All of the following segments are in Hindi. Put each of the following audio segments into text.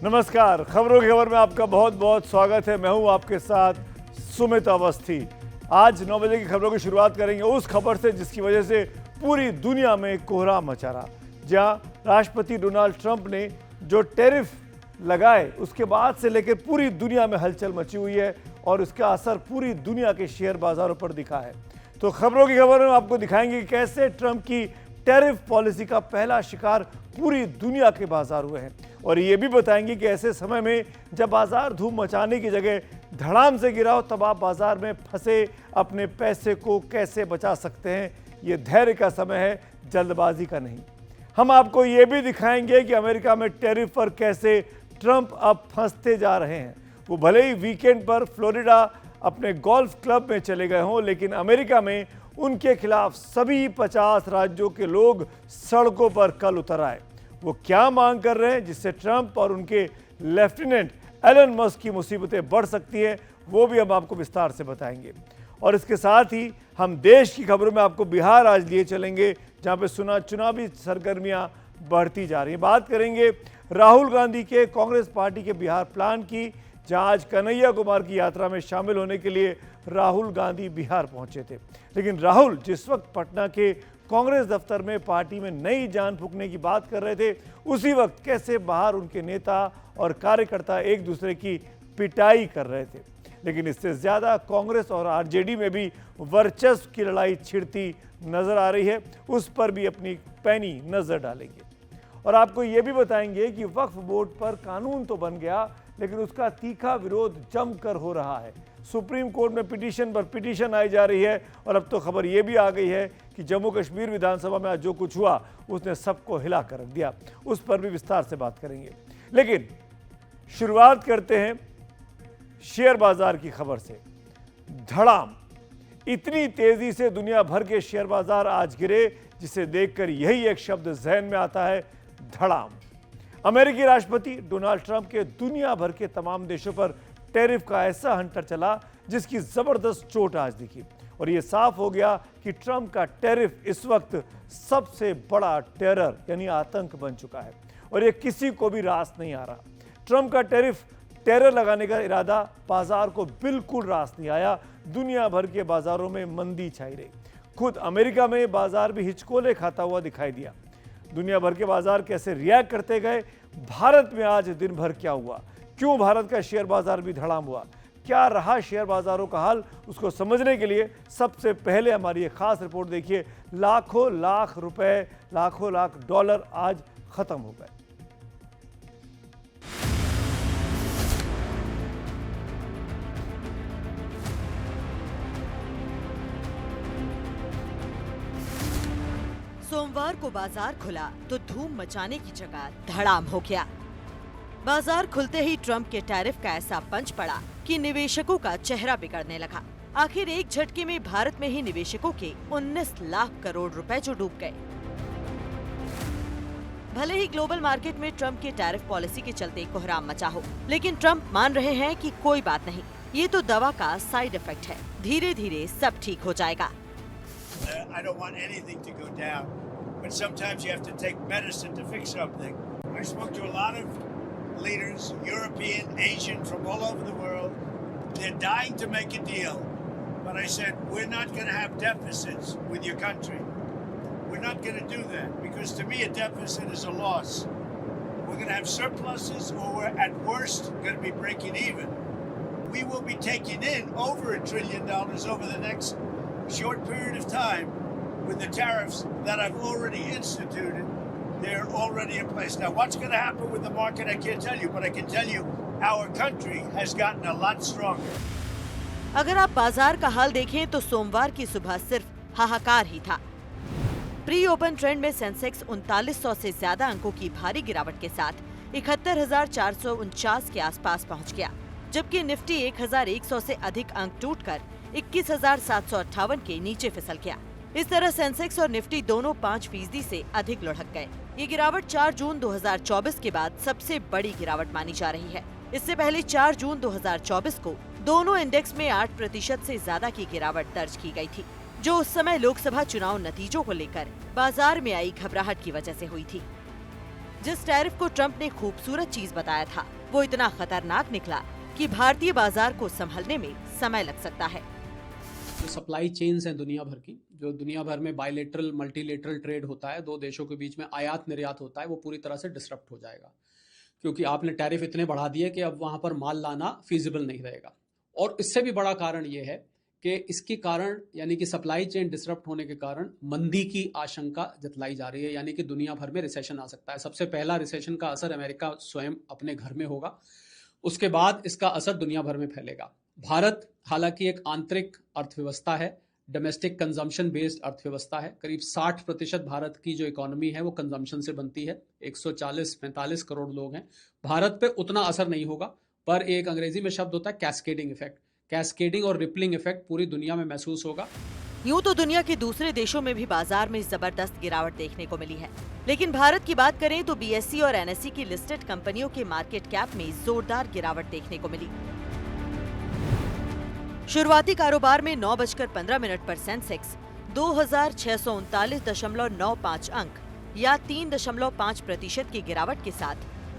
नमस्कार, खबरों की खबर में आपका बहुत बहुत स्वागत है। मैं हूं आपके साथ सुमित अवस्थी। आज 9 बजे की खबरों की शुरुआत करेंगे उस खबर से जिसकी वजह से पूरी दुनिया में कोहराम मचा रहा। जहां राष्ट्रपति डोनाल्ड ट्रंप ने जो टैरिफ लगाए उसके बाद से लेकर पूरी दुनिया में हलचल मची हुई है और उसका असर पूरी दुनिया के शेयर बाजारों पर दिखा है। तो खबरों की खबर में आपको दिखाएंगे कि कैसे ट्रंप की टैरिफ पॉलिसी का पहला शिकार पूरी दुनिया के बाजार हुए हैं और ये भी बताएंगे कि ऐसे समय में जब बाजार धूम मचाने की जगह धड़ाम से गिरा हो तब आप बाजार में फंसे अपने पैसे को कैसे बचा सकते हैं। ये धैर्य का समय है, जल्दबाजी का नहीं। हम आपको ये भी दिखाएंगे कि अमेरिका में टैरिफ पर कैसे ट्रंप अब फंसते जा रहे हैं। वो भले ही वीकेंड पर फ्लोरिडा अपने गोल्फ क्लब में चले गए हों, लेकिन अमेरिका में उनके खिलाफ सभी 50 राज्यों के लोग सड़कों पर कल उतर आए। वो क्या मांग कर रहे हैं जिससे ट्रंप और उनके लेफ्टिनेंट एलन मस्क की मुसीबतें बढ़ सकती हैं, वो भी हम आपको विस्तार से बताएंगे। और इसके साथ ही हम देश की खबरों में आपको बिहार आज लिए चलेंगे, जहां पे चुनावी सरगर्मियां बढ़ती जा रही हैं। बात करेंगे राहुल गांधी के कांग्रेस पार्टी के बिहार प्लान की, जहां आज कन्हैया कुमार की यात्रा में शामिल होने के लिए राहुल गांधी बिहार पहुंचे थे। लेकिन राहुल जिस वक्त पटना के कांग्रेस दफ्तर में पार्टी में नई जान फूंकने की बात कर रहे थे, उसी वक्त कैसे बाहर उनके नेता और कार्यकर्ता एक दूसरे की पिटाई कर रहे थे। लेकिन इससे ज्यादा कांग्रेस और आरजेडी में भी वर्चस्व की लड़ाई छिड़ती नजर आ रही है, उस पर भी अपनी पैनी नजर डालेंगे। और आपको ये भी बताएंगे कि वक्फ बोर्ड पर कानून तो बन गया, लेकिन उसका तीखा विरोध जमकर हो रहा है। सुप्रीम कोर्ट में पिटीशन पर पिटीशन आई जा रही है और अब तो खबर यह भी आ गई है कि जम्मू कश्मीर विधानसभा में आज जो कुछ हुआ उसने सबको हिला कर रख दिया। उस पर भी विस्तार से बात करेंगे। लेकिन शुरुआत करते हैं शेयर बाजार की खबर से। धड़ाम, इतनी तेजी से दुनिया भर के शेयर बाजार आज गिरे, जिसे देखकर यही एक शब्द जहन में आता है, धड़ाम। अमेरिकी राष्ट्रपति डोनाल्ड ट्रंप के दुनिया भर के तमाम देशों पर टैरिफ का ऐसा हंटर चला जिसकी जबरदस्त चोट आज दिखी और यह साफ हो गया कि ट्रंप का टैरिफ इस वक्त सबसे बड़ा टेरर यानी आतंक बन चुका है और यह किसी को भी रास नहीं आ रहा। ट्रंप का टेरर लगाने का इरादा बाजार को बिल्कुल रास नहीं आया। दुनिया भर के बाजारों में मंदी छाई रही। खुद अमेरिका में बाजार भी हिचकोले खाता हुआ दिखाई दिया। दुनिया भर के बाजार कैसे रिएक्ट करते गए, भारत में आज दिन भर क्या हुआ, क्यों भारत का शेयर बाजार भी धड़ाम हुआ, क्या रहा शेयर बाजारों का हाल, उसको समझने के लिए सबसे पहले हमारी एक खास रिपोर्ट देखिए। लाखों लाख रुपए, लाखों लाख डॉलर आज खत्म हो गए। सोमवार को बाजार खुला तो धूम मचाने की जगह धड़ाम हो गया। बाजार खुलते ही ट्रंप के टैरिफ का ऐसा पंच पड़ा कि निवेशकों का चेहरा बिगड़ने लगा। आखिर एक झटके में भारत में ही निवेशकों के 19 लाख करोड़ रुपए जो डूब गए। भले ही ग्लोबल मार्केट में ट्रंप के टैरिफ पॉलिसी के चलते कोहराम मचा हो, लेकिन ट्रंप मान रहे हैं कि कोई बात नहीं, ये तो दवा का साइड इफेक्ट है, धीरे धीरे सब ठीक हो जाएगा। I don't want anything to go down, but sometimes you have to take medicine to fix something. I spoke to a lot of leaders, European, Asian, from all over the world. They're dying to make a deal, but I said, we're not going to have deficits with your country. We're not going to do that, because to me a deficit is a loss. We're going to have surpluses, or we're at worst going to be breaking even. We will be taking in over $1 trillion over the next short period of time with the tariffs that I've already instituted. They're already in place. Now, what's going to happen with the market, I can't tell you, but I can tell you our country has gotten a lot stronger. अगर आप बाजार का हाल देखें तो सोमवार की सुबह सिर्फ हाहाकार ही था। प्री ओपन ट्रेंड में सेंसेक्स 3900 से ज्यादा अंकों की भारी गिरावट के साथ 71,449 के आसपास पहुंच गया, जबकि निफ्टी 1,100 से अधिक अंक टूटकर 21,758 के नीचे फिसल गया। इस तरह सेंसेक्स और निफ्टी दोनों 5% से अधिक लुढ़क गए। ये गिरावट 4 जून 2024 के बाद सबसे बड़ी गिरावट मानी जा रही है। इससे पहले 4 जून 2024 को दोनों इंडेक्स में 8% से ज्यादा की गिरावट दर्ज की गई थी, जो उस समय लोकसभा चुनाव नतीजों को लेकर बाजार में आई घबराहट की वजह से हुई थी। जिस टैरिफ को ट्रंप ने खूबसूरत चीज बताया था वो इतना खतरनाक निकला कि भारतीय बाजार को संभलने में समय लग सकता है। जो सप्लाई चेन्स हैं दुनिया भर की, जो दुनिया भर में बायलेटरल मल्टीलेटरल ट्रेड होता है, दो देशों के बीच में आयात निर्यात होता है, वो पूरी तरह से डिसरप्ट हो जाएगा, क्योंकि आपने टैरिफ इतने बढ़ा दिए कि अब वहां पर माल लाना फीजिबल नहीं रहेगा। और इससे भी बड़ा कारण ये है कि इसके कारण यानी कि सप्लाई चेन डिसरप्ट होने के कारण मंदी की आशंका जतलाई जा रही है, यानी कि दुनिया भर में रिसेशन आ सकता है। सबसे पहला रिसेशन का असर अमेरिका स्वयं अपने घर में होगा, उसके बाद इसका असर दुनिया भर में फैलेगा। भारत हालांकि एक आंतरिक अर्थव्यवस्था है, डोमेस्टिक कंजम्पशन बेस्ड अर्थव्यवस्था है। करीब 60% भारत की जो इकोनॉमी है वो कंजम्पशन से बनती है। 140-45 करोड़ लोग हैं। भारत पे उतना असर नहीं होगा, पर एक अंग्रेजी में शब्द होता है कैस्केडिंग इफेक्ट। कैस्केडिंग और रिपलिंग इफेक्ट पूरी दुनिया में महसूस होगा। यूं तो दुनिया के दूसरे देशों में भी बाजार में जबरदस्त गिरावट देखने को मिली है, लेकिन भारत की बात करें तो बीएसई और एनएसई की लिस्टेड कंपनियों के मार्केट कैप में जोरदार गिरावट देखने को मिली। शुरुआती कारोबार में 9:15 पर सेंसेक्स 2639.95 अंक या 3.5% की गिरावट के साथ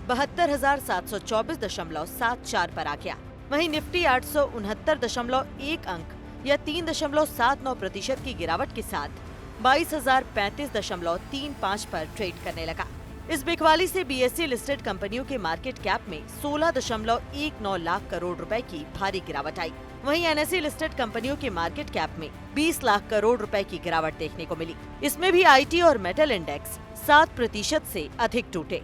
72,724.74 पर आ गया। वहीं निफ्टी 869.1 अंक या 3.79% की गिरावट के साथ 22,035.35 पर ट्रेड करने लगा। इस बिकवाली से बीएसई लिस्टेड कंपनियों के मार्केट कैप में 16.19 लाख करोड़ रुपए की भारी गिरावट आई। वहीं एनएसई लिस्टेड कंपनियों के मार्केट कैप में 20 लाख करोड़ रुपए की गिरावट देखने को मिली। इसमें भी आईटी और मेटल इंडेक्स 7% से अधिक टूटे।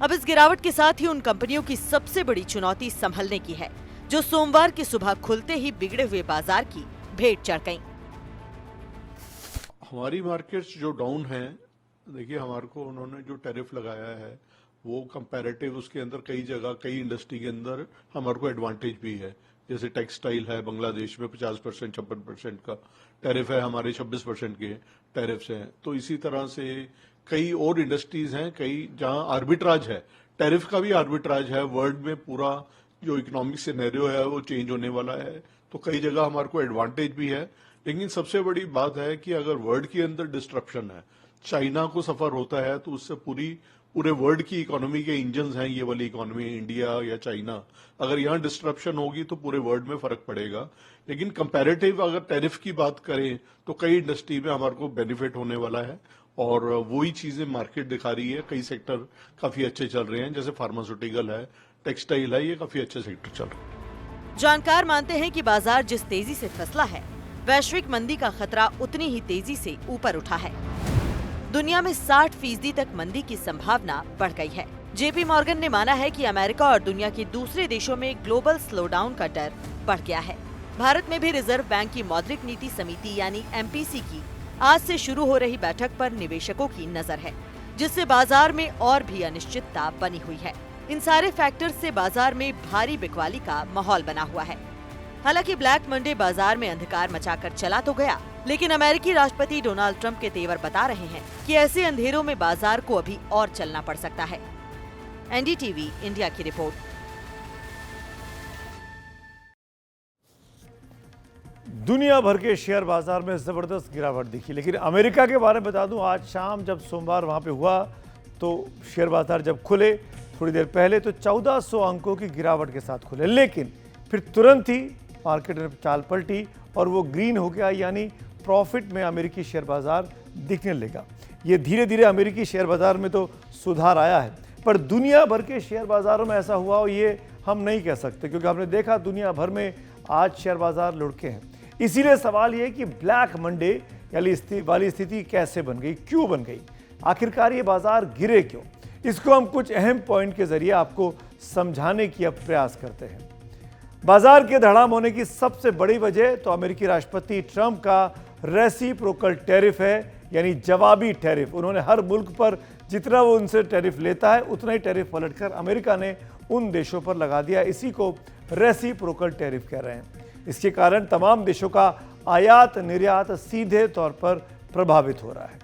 अब इस गिरावट के साथ ही उन कंपनियों की सबसे बड़ी चुनौती संभलने की है, जो सोमवार की सुबह खुलते ही बिगड़े हुए बाजार की भेंट चढ़ गईं। हमारी मार्केट्स जो डाउन हैं, देखिए हमारे को उन्होंने जो टैरिफ लगाया है वो कंपैरेटिव उसके अंदर कई जगह कई इंडस्ट्री के अंदर हमारे को एडवांटेज भी है। जैसे टेक्सटाइल है, बांग्लादेश में 50% 56% का टैरिफ है, हमारे 26% के टैरिफ्स हैं। तो इसी तरह से कई और इंडस्ट्रीज हैं, कई जहां आर्बिट्राज है, टैरिफ का भी आर्बिट्राज है। वर्ल्ड में पूरा जो इकोनॉमिक सिनेरियो है वो चेंज होने वाला है, तो कई जगह हमारे को एडवांटेज भी है। लेकिन सबसे बड़ी बात है कि अगर वर्ल्ड के अंदर डिस्ट्रप्शन है, चाइना को सफर होता है, तो उससे पूरे वर्ल्ड की इकोनॉमी के इंजन्स हैं ये वाली इकोनॉमी, इंडिया या चाइना। अगर यहाँ डिस्ट्रप्शन होगी तो पूरे वर्ल्ड में फर्क पड़ेगा। लेकिन कंपैरेटिव अगर टैरिफ की बात करें तो कई इंडस्ट्री में हमारे को बेनिफिट होने वाला है, और वही चीजें मार्केट दिखा रही है। कई सेक्टर काफी अच्छे चल रहे हैं, जैसे फार्मास्यूटिकल है, टेक्सटाइल है, ये काफी अच्छे सेक्टर चल रहे हैं। जानकार मानते हैं कि बाजार जिस तेजी से फिसला है, वैश्विक मंदी का खतरा उतनी ही तेजी से ऊपर उठा है। दुनिया में 60% तक मंदी की संभावना बढ़ गई है। जेपी मॉर्गन ने माना है कि अमेरिका और दुनिया के दूसरे देशों में ग्लोबल स्लोडाउन का डर बढ़ गया है। भारत में भी रिजर्व बैंक की मौद्रिक नीति समिति यानी एमपीसी की आज से शुरू हो रही बैठक पर निवेशकों की नजर है, जिससे बाजार में और भी अनिश्चितता बनी हुई है। इन सारे फैक्टर्स से बाजार में भारी बिकवाली का माहौल बना हुआ है। हालांकि ब्लैक मंडे बाजार में अंधकार मचाकर चला तो गया, लेकिन अमेरिकी राष्ट्रपति डोनाल्ड ट्रंप के तेवर बता रहे हैं कि ऐसे अंधेरों में बाजार को अभी और चलना पड़ सकता है। एनडीटीवी इंडिया की रिपोर्ट। दुनिया भर के शेयर बाजार में जबरदस्त गिरावट दिखी, लेकिन अमेरिका के बारे में बता दूं, आज शाम जब सोमवार वहां पे हुआ तो शेयर बाजार जब खुले थोड़ी देर पहले तो 1400 अंकों की गिरावट के साथ खुले, लेकिन फिर तुरंत ही मार्केट में चाल पलटी और वो ग्रीन हो गया, यानी प्रॉफिट में अमेरिकी शेयर बाजार दिखने लगा। ये धीरे धीरे अमेरिकी शेयर बाजार में तो सुधार आया है, पर दुनिया भर के शेयर बाजारों में ऐसा हुआ ये हम नहीं कह सकते, क्योंकि हमने देखा दुनिया भर में आज शेयर बाजार लुढ़के हैं। इसीलिए सवाल ये कि ब्लैक मंडे वाली स्थिति कैसे बन गई, क्यों बन गई, आखिरकार ये बाजार गिरे क्यों, इसको हम कुछ अहम पॉइंट के जरिए आपको समझाने की अब प्रयास करते हैं। बाजार के धड़ाम होने की सबसे बड़ी वजह तो अमेरिकी राष्ट्रपति ट्रंप का रेसिप्रोकल टैरिफ है, यानी जवाबी टैरिफ। उन्होंने हर मुल्क पर जितना वो उनसे टैरिफ लेता है उतना ही टैरिफ पलटकर अमेरिका ने उन देशों पर लगा दिया। इसी को रेसिप्रोकल टैरिफ कह रहे हैं। इसके कारण तमाम देशों का आयात निर्यात सीधे तौर पर प्रभावित हो रहा है।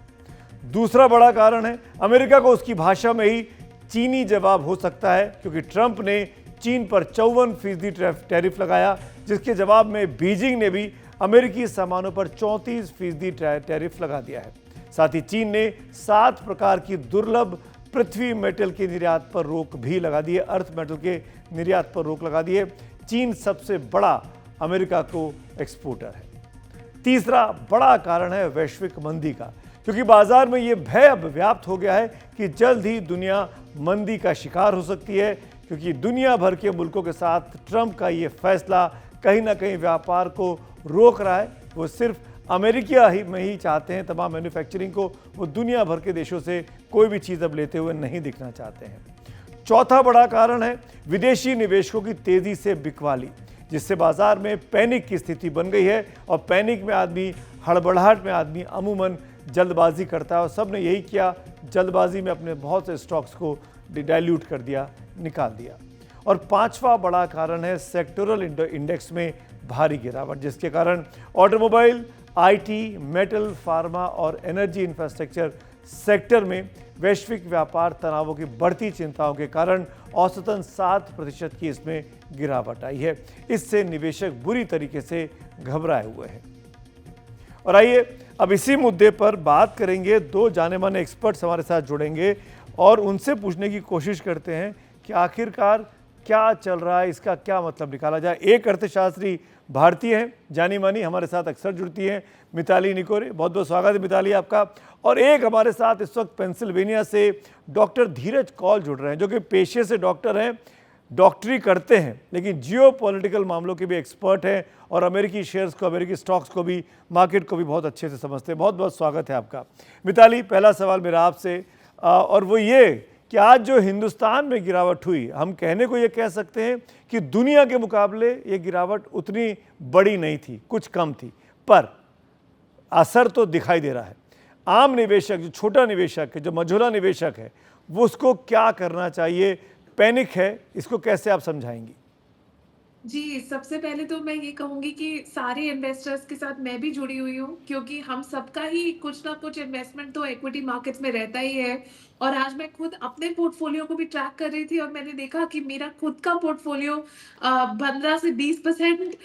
दूसरा बड़ा कारण है अमेरिका को उसकी भाषा में ही चीनी जवाब हो सकता है, क्योंकि ट्रंप ने चीन पर 54% टैरिफ लगाया, जिसके जवाब में बीजिंग ने भी अमेरिकी सामानों पर 34% टैरिफ लगा दिया है। साथ ही चीन ने 7 प्रकार की दुर्लभ पृथ्वी मेटल के निर्यात पर रोक भी लगा दी है, अर्थ मेटल के निर्यात पर रोक लगा दी है। चीन सबसे बड़ा अमेरिका को एक्सपोर्टर है। तीसरा बड़ा कारण है वैश्विक मंदी का, क्योंकि बाजार में यह भय अब व्याप्त हो गया है कि जल्द ही दुनिया मंदी का शिकार हो सकती है, क्योंकि दुनिया भर के मुल्कों के साथ ट्रंप का ये फैसला कहीं ना कहीं व्यापार को रोक रहा है। वो सिर्फ अमेरिका ही में ही चाहते हैं तमाम मैन्युफैक्चरिंग को, वो दुनिया भर के देशों से कोई भी चीज़ अब लेते हुए नहीं दिखना चाहते हैं। चौथा बड़ा कारण है विदेशी निवेशकों की तेजी से बिकवाली, जिससे बाजार में पैनिक की स्थिति बन गई है। और पैनिक में आदमी, हड़बड़ाहट में आदमी अमूमन जल्दबाजी करता है, और सब ने यही किया, जल्दबाजी में अपने बहुत से स्टॉक्स को डाइल्यूट कर दिया, निकाल दिया। और पांचवा बड़ा कारण है सेक्टोरल इंडेक्स में भारी गिरावट, जिसके कारण ऑटोमोबाइल, आईटी, मेटल, फार्मा और एनर्जी इंफ्रास्ट्रक्चर सेक्टर में वैश्विक व्यापार तनावों की बढ़ती चिंताओं के कारण औसतन 7% की इसमें गिरावट आई है। इससे निवेशक बुरी तरीके से घबराए हुए हैं। और आइए अब इसी मुद्दे पर बात करेंगे। दो जाने माने एक्सपर्ट्स हमारे साथ जुड़ेंगे और उनसे पूछने की कोशिश करते हैं कि आखिरकार क्या चल रहा है, इसका क्या मतलब निकाला जाए। एक अर्थशास्त्री भारतीय हैं, जानी मानी, हमारे साथ अक्सर जुड़ती हैं, मिताली निकोरे। बहुत बहुत स्वागत है मिताली आपका। और एक हमारे साथ इस वक्त पेंसिल्वेनिया से डॉक्टर धीरज कौल जुड़ रहे हैं, जो कि पेशे से डॉक्टर हैं, डॉक्टरी करते हैं, लेकिन जियो पॉलिटिकल मामलों के भी एक्सपर्ट हैं और अमेरिकी शेयर्स को, अमेरिकी स्टॉक्स को भी, मार्केट को भी बहुत अच्छे से समझते हैं। बहुत बहुत स्वागत है आपका। मिताली, पहला सवाल मेरा आपसे और वो ये कि आज जो हिंदुस्तान में गिरावट हुई, हम कहने को ये कह सकते हैं कि दुनिया के मुकाबले ये गिरावट उतनी बड़ी नहीं थी, कुछ कम थी, पर असर तो दिखाई दे रहा है। आम निवेशक, जो छोटा निवेशक है, जो मझोला निवेशक है, वो उसको क्या करना चाहिए? पैनिक है, इसको कैसे आप समझाएंगी? जी, सबसे पहले तो मैं ये कहूँगी कि सारे इन्वेस्टर्स के साथ मैं भी जुड़ी हुई हूँ, क्योंकि हम सबका ही कुछ ना कुछ इन्वेस्टमेंट तो इक्विटी मार्केट्स में रहता ही है। और आज मैं खुद अपने पोर्टफोलियो को भी ट्रैक कर रही थी और मैंने देखा कि मेरा खुद का पोर्टफोलियो 15 से 20%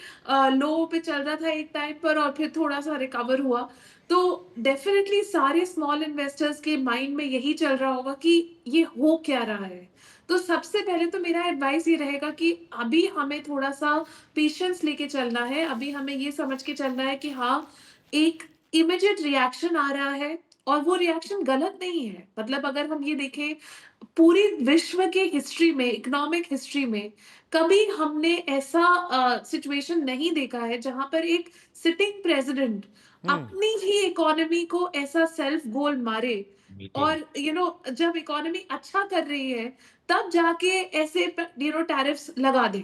लो पे चल रहा था एक टाइम पर, और फिर थोड़ा सा रिकवर हुआ। तो डेफिनेटली सारे स्मॉल इन्वेस्टर्स के माइंड में यही चल रहा होगा कि ये हो क्या रहा है। तो सबसे पहले तो मेरा एडवाइस ये रहेगा कि अभी हमें थोड़ा सा पेशेंस लेके चलना है। अभी हमें ये समझ के चलना है कि हाँ, एक इमीडिएट रिएक्शन आ रहा है और वो रिएक्शन गलत नहीं है। मतलब अगर हम ये देखें, पूरी विश्व के हिस्ट्री में, इकोनॉमिक हिस्ट्री में कभी हमने ऐसा सिचुएशन नहीं देखा है जहां पर एक सिटिंग प्रेसिडेंट अपनी ही इकोनॉमी को ऐसा सेल्फ गोल मारे। और जब इकोनॉमी अच्छा कर रही है तब जाके ऐसे टैरिफ्स लगा दें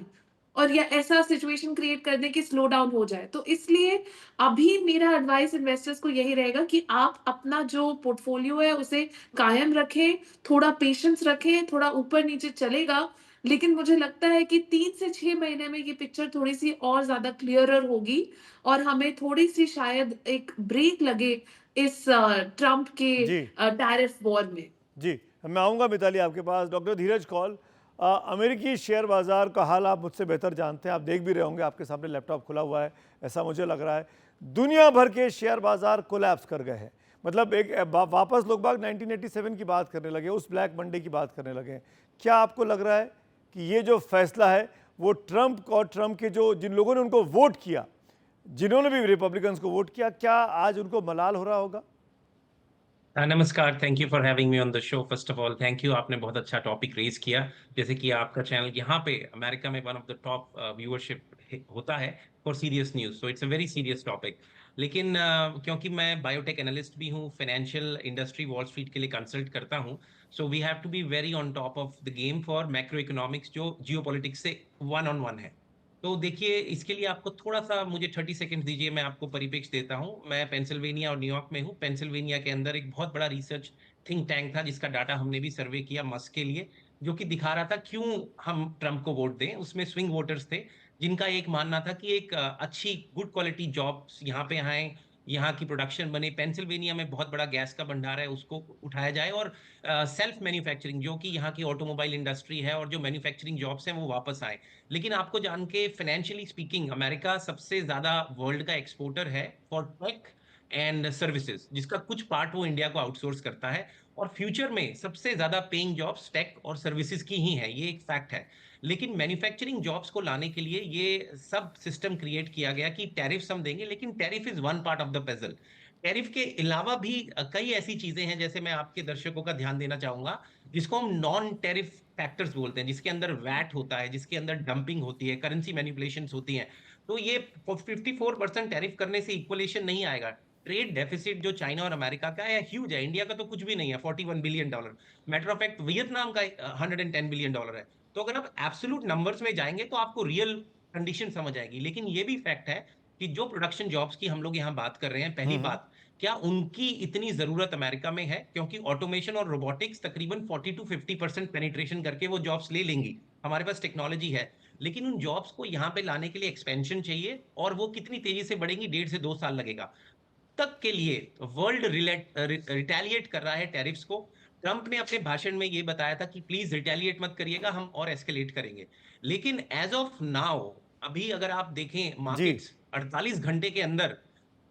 और या ऐसा सिचुएशन क्रिएट कर दें कि स्लो डाउन हो जाए। तो इसलिए अभी मेरा एडवाइस इन्वेस्टर्स को यही रहेगा कि आप अपना जो पोर्टफोलियो है उसे कायम रखें, थोड़ा पेशेंस रखें, थोड़ा ऊपर नीचे चलेगा। लेकिन मुझे लगता है कि 3 से 6 महीने में ये पिक्चर थोड़ी सी और ज्यादा क्लियरर होगी और हमें थोड़ी सी शायद एक ब्रेक लगे इस ट्रंप के टैरिफ वॉर में। जी, मैं आऊँगा मिताली आपके पास। डॉक्टर धीरज कौल, अमेरिकी शेयर बाजार का हाल आप मुझसे बेहतर जानते हैं, आप देख भी रहे होंगे, आपके सामने लैपटॉप खुला हुआ है, ऐसा मुझे लग रहा है। दुनिया भर के शेयर बाजार कोलैप्स कर गए हैं। मतलब एक वापस लोग बाग 1987 की बात करने लगे, उस ब्लैक मंडे की बात करने लगे। क्या आपको लग रहा है कि ये जो फैसला है वो ट्रंप और ट्रंप के जो जिन लोगों ने उनको वोट किया, जिन्होंने भी रिपब्लिकन्स को वोट किया, क्या आज उनको मलाल हो रहा होगा? नमस्कार, thank you for having me on the show. First of all thank you, आपने बहुत अच्छा टॉपिक रेज किया। जैसे कि आपका चैनल यहाँ पे अमेरिका में one of the top viewership होता है for serious news, so it's a very serious topic. लेकिन क्योंकि मैं बायोटेक एनालिस्ट भी हूँ, फाइनेंशियल इंडस्ट्री वॉल स्ट्रीट के लिए कंसल्ट करता हूँ, so we have to be very on top of the game for macroeconomics, जो जियोपॉलिटिक्स से वन ऑन वन है। तो देखिए, इसके लिए आपको थोड़ा सा मुझे 30 सेकंड दीजिए, मैं आपको परिप्रेक्ष्य देता हूँ। मैं पेंसिल्वेनिया और न्यूयॉर्क में हूँ। पेंसिल्वेनिया के अंदर एक बहुत बड़ा रिसर्च थिंक टैंक था, जिसका डाटा हमने भी सर्वे किया मस्क के लिए, जो कि दिखा रहा था क्यों हम ट्रंप को वोट दें। उसमें स्विंग वोटर्स थे, जिनका एक मानना था कि एक अच्छी गुड क्वालिटी जॉब्स यहाँ पे आए, यहाँ की प्रोडक्शन बने। पेंसिल्वेनिया में बहुत बड़ा गैस का भंडार है, उसको उठाया जाए, और सेल्फ मैन्युफैक्चरिंग, जो कि यहाँ की ऑटोमोबाइल इंडस्ट्री है और जो मैन्युफैक्चरिंग जॉब्स हैं, वो वापस आए। लेकिन आपको जान के, फाइनेंशियली स्पीकिंग, अमेरिका सबसे ज्यादा वर्ल्ड का एक्सपोर्टर है फॉर टेक एंड सर्विसेज, जिसका कुछ पार्ट वो इंडिया को आउटसोर्स करता है। और फ्यूचर में सबसे ज्यादा पेइंग जॉब्स टेक और सर्विसेज की ही है, ये एक फैक्ट है। लेकिन मैन्युफैक्चरिंग जॉब्स को लाने के लिए ये सब सिस्टम क्रिएट किया गया कि टैरिफ्स हम देंगे, लेकिन tariff is one part of the puzzle. Tariff के अलावा भी कई ऐसी चीजें हैं, जैसे मैं आपके दर्शकों का ध्यान देना चाहूंगा, जिसको हम नॉन टैरिफ फैक्टर्स बोलते हैं, जिसके अंदर वैट होता है, जिसके अंदर डंपिंग होती है, करेंसी मैनिपुलेशंस होती हैं। तो ये 54% टैरिफ करने से इक्वलेशन नहीं आएगा। ट्रेड डेफिसिट जो चाइना और अमेरिका का है ह्यूज है, इंडिया का तो कुछ भी नहीं है, $41 billion. Matter of fact Vietnam का $110 बिलियन है। तो अगर आप एब्सोल्यूट नंबर्स में जाएंगे तो आपको रियल कंडीशन समझ आएगी। लेकिन ये भी फैक्ट है कि जो प्रोडक्शन जॉब्स की हम लोग यहाँ बात कर रहे हैं, पहली बात, क्या उनकी इतनी जरूरत अमेरिका में है? क्योंकि ऑटोमेशन और रोबोटिक्स तकरीबन 40 to 50% पेनिट्रेशन करके वो जॉब्स ले लेंगी। हमारे पास टेक्नोलॉजी है, लेकिन उन जॉब्स को यहाँ पे लाने के लिए एक्सपेंशन चाहिए, और वो कितनी तेजी से बढ़ेंगी, 1.5 से 2 साल लगेगा। तक के लिए वर्ल्ड रिटेलिएट कर रहा है टैरिफ्स को। ट्रंप ने अपने भाषण में ये बताया था कि प्लीज रिटेलिएट मत करिएगा, हम और एस्केलेट करेंगे। लेकिन एज ऑफ नाउ, अभी अगर आप देखें मार्केट्स, 48 घंटे के अंदर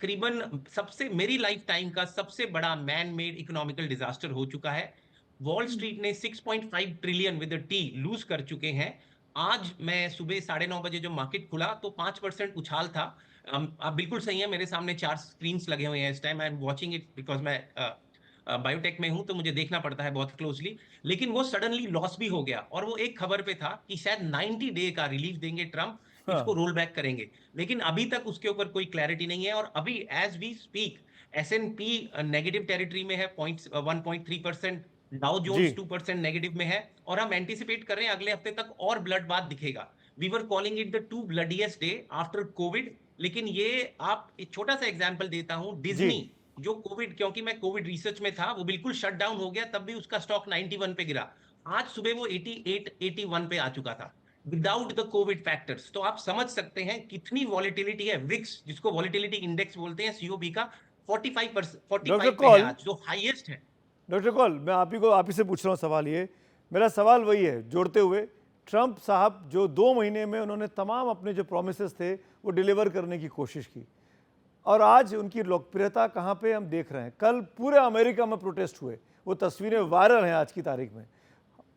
करीबन सबसे, मेरी लाइफ टाइम का सबसे बड़ा मैन मेड इकोनॉमिकल डिजास्टर हो चुका है। वॉल स्ट्रीट ने 6.5 ट्रिलियन विद टी लूज कर चुके हैं। आज मैं सुबह 9:30 बजे जो मार्केट खुला तो 5% उछाल था। आप बिल्कुल सही है, मेरे सामने 4 स्क्रीन्स लगे हुए हैं इस time, I am watching it because मैं बायोटेक में हूं, तो मुझे देखना पड़ता है बहुत क्लोजली। लेकिन वो सडनली लॉस भी हो गया, और वो एक खबर पे था कि शायद 90 डे का रिलीफ देंगे ट्रंप, इसको रोल बैक करेंगे। लेकिन अभी तक उसके ऊपर कोई क्लैरिटी नहीं है, और अभी as we speak S&P negative territory में है 1.3%, डाउ जोन्स 2% नेगेटिव में है, और हम एंटिसिपेट कर रहे हैं अगले हफ्ते तक और ब्लड बाथ दिखेगा। We were calling it the 2 bloodiest day after Covid. लेकिन ये, आप एक छोटा सा एग्जांपल देता हूं, डिज्नी जो कोविड, क्योंकि मैं कोविड रिसर्च में था, वो बिल्कुल शट डाउन हो गया, तब भी उसका स्टॉक 91 पे गिरा। आज सुबह वो 88 81 पे आ चुका था विदाउट द कोविड फैक्टर्स। तो आप समझ सकते हैं कितनी वॉलेटिलिटी है। विक्स, जिसको वॉलेटिलिटी इंडेक्स बोलते हैं, सीओबी का 45 पे है आज, जो हाईएस्ट है। डॉक्टर कौल, मैं आप ही से पूछ रहा हूँ सवाल ये, मेरा सवाल वही है जोड़ते हुए, ट्रंप साहब जो 2 महीने में उन्होंने तमाम अपने जो प्रोमिसेस थे वो डिलीवर करने की कोशिश की, और आज उनकी लोकप्रियता कहाँ पे हम देख रहे हैं। कल पूरे अमेरिका में प्रोटेस्ट हुए, वो तस्वीरें वायरल हैं आज की तारीख में।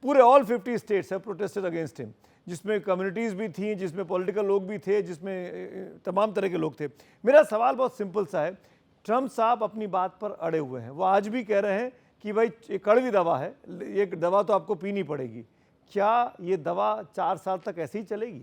पूरे ऑल 50 स्टेट्स है प्रोटेस्टेड अगेंस्ट हिम, जिसमें कम्युनिटीज़ भी थी, जिसमें पॉलिटिकल लोग भी थे, जिसमें तमाम तरह के लोग थे। मेरा सवाल बहुत सिंपल सा है, ट्रंप साहब अपनी बात पर अड़े हुए हैं, वो आज भी कह रहे हैं कि भाई ये कड़वी दवा है, ये दवा तो आपको पीनी पड़ेगी। क्या ये दवा 4 साल तक ऐसे ही चलेगी?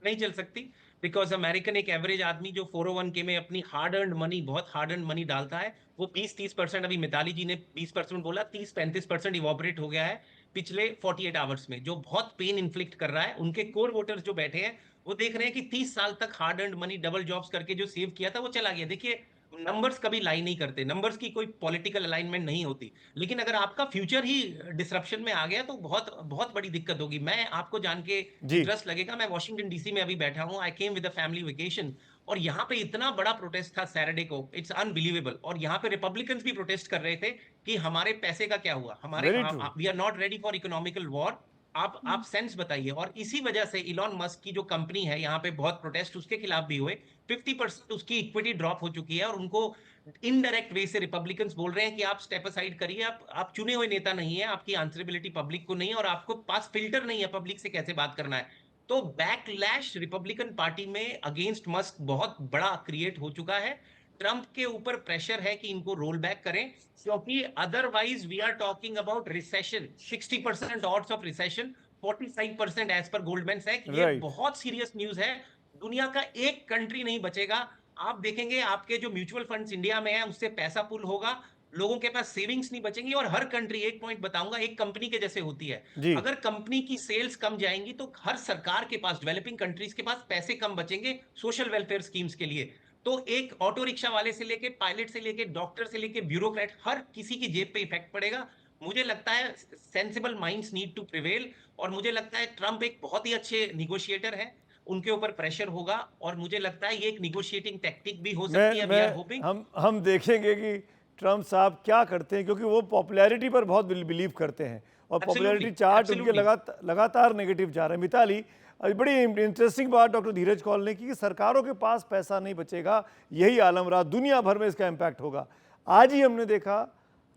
नहीं चल सकती, बिकॉज अमेरिकन एक एवरेज आदमी जो 401k में अपनी हार्ड अर्न मनी, बहुत हार्ड अर्न मनी डालता है, वो 20-30%, अभी मिताली जी ने 20% बोला, 30-35% इवॉपरेट हो गया है पिछले 48 आवर्स में, जो बहुत पेन इन्फ्लिक्ट कर रहा है। उनके कोर वोटर्स जो बैठे हैं वो देख रहे हैं कि 30 साल तक hard earn money, double jobs करके जो सेव किया था वो चला गया। देखिए, नंबर्स कभी लाई नहीं करते, नंबर्स की कोई पॉलिटिकल अलाइनमेंट नहीं होती, लेकिन अगर आपका फ्यूचर ही डिसरप्शन में आ गया तो बहुत बहुत बड़ी दिक्कत होगी। मैं, आपको जान के इंटरेस्ट लगेगा, मैं वॉशिंगटन डीसी में अभी बैठा हूँ, I came with a family vacation, और यहाँ पे इतना बड़ा प्रोटेस्ट था सैटरडे को, इट्स अनबिलीवेबल। और यहाँ पे रिपब्लिकन्स भी प्रोटेस्ट कर रहे थे कि हमारे पैसे का क्या हुआ, हमारे, we are not ready for economical war. आप सेंस बताइए। और इसी वजह से इलॉन मस्क की जो कंपनी है, यहाँ पे बहुत प्रोटेस्ट उसके खिलाफ भी हुए, 50% उसकी इक्विटी ड्रॉप हो चुकी है, और उनको इनडायरेक्ट वे से रिपब्लिकन्स बोल रहे हैं कि आप स्टेप असाइड करिए, आप चुने हुए नेता नहीं है, आपकी आंसरेबिलिटी पब्लिक को नहीं है, और आपको पास फिल्टर नहीं है पब्लिक से कैसे बात करना है। तो बैकलैश रिपब्लिकन पार्टी में अगेंस्ट मस्क बहुत बड़ा क्रिएट हो चुका है। ट्रंप के ऊपर प्रेशर है कि इनको रोल बैक करें, क्योंकि otherwise we are talking about recession, 60% odds of recession, 45% as per Goldman सैक्स। ये बहुत सीरियस न्यूज है। दुनिया का एक कंट्री नहीं बचेगा। आप देखेंगे आपके जो म्यूचुअल फंड्स इंडिया में है उससे पैसा पुल होगा, लोगों के पास सेविंग्स नहीं बचेंगी। और हर कंट्री, एक पॉइंट बताऊंगा, एक कंपनी के जैसे होती है। अगर कंपनी की सेल्स कम जाएंगी तो हर सरकार के पास, डेवलपिंग कंट्रीज के पास पैसे कम बचेंगे सोशल वेलफेयर स्कीम्स के लिए। तो एक ऑटो रिक्शा वाले से लेके, पायलट से लेके, डॉक्टर से लेके, ब्यूरोक्रेट, हर किसी की जेब पे इफेक्ट पड़ेगा। मुझे लगता है sensible minds need to prevail, और मुझे लगता है ट्रंप एक बहुत ही अच्छे निगोशिएटर है, उनके ऊपर प्रेशर होगा, और मुझे लगता है ये एक निगोशिएटिंग टैक्टिक भी हो सकती है। वी आर होपिंग, हम देखेंगे कि ट्रंप साहब क्या करते हैं, क्योंकि वो पॉपुलैरिटी पर बहुत बिलीव करते हैं, और पॉपुलैरिटी चार्ट उनके लगातार नेगेटिव जा रहे हैं। मिताली, बड़ी इंटरेस्टिंग बात डॉक्टर धीरज कौल ने की कि सरकारों के पास पैसा नहीं बचेगा, यही आलम रहा, दुनिया भर में इसका इम्पैक्ट होगा। आज ही हमने देखा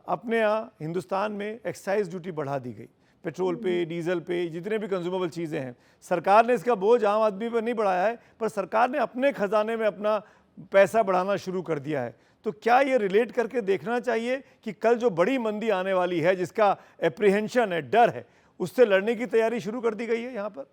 अपने यहाँ हिंदुस्तान में एक्साइज ड्यूटी बढ़ा दी गई, पेट्रोल पे, डीजल पे, जितने भी कंज्यूमेबल चीज़ें हैं। सरकार ने इसका बोझ आम आदमी पर नहीं बढ़ाया है, पर सरकार ने अपने खजाने में अपना पैसा बढ़ाना शुरू कर दिया है। तो क्या ये रिलेट करके देखना चाहिए कि कल जो बड़ी मंदी आने वाली है, जिसका एप्रीहेंशन है, डर है, उससे लड़ने की तैयारी शुरू कर दी गई है यहाँ पर?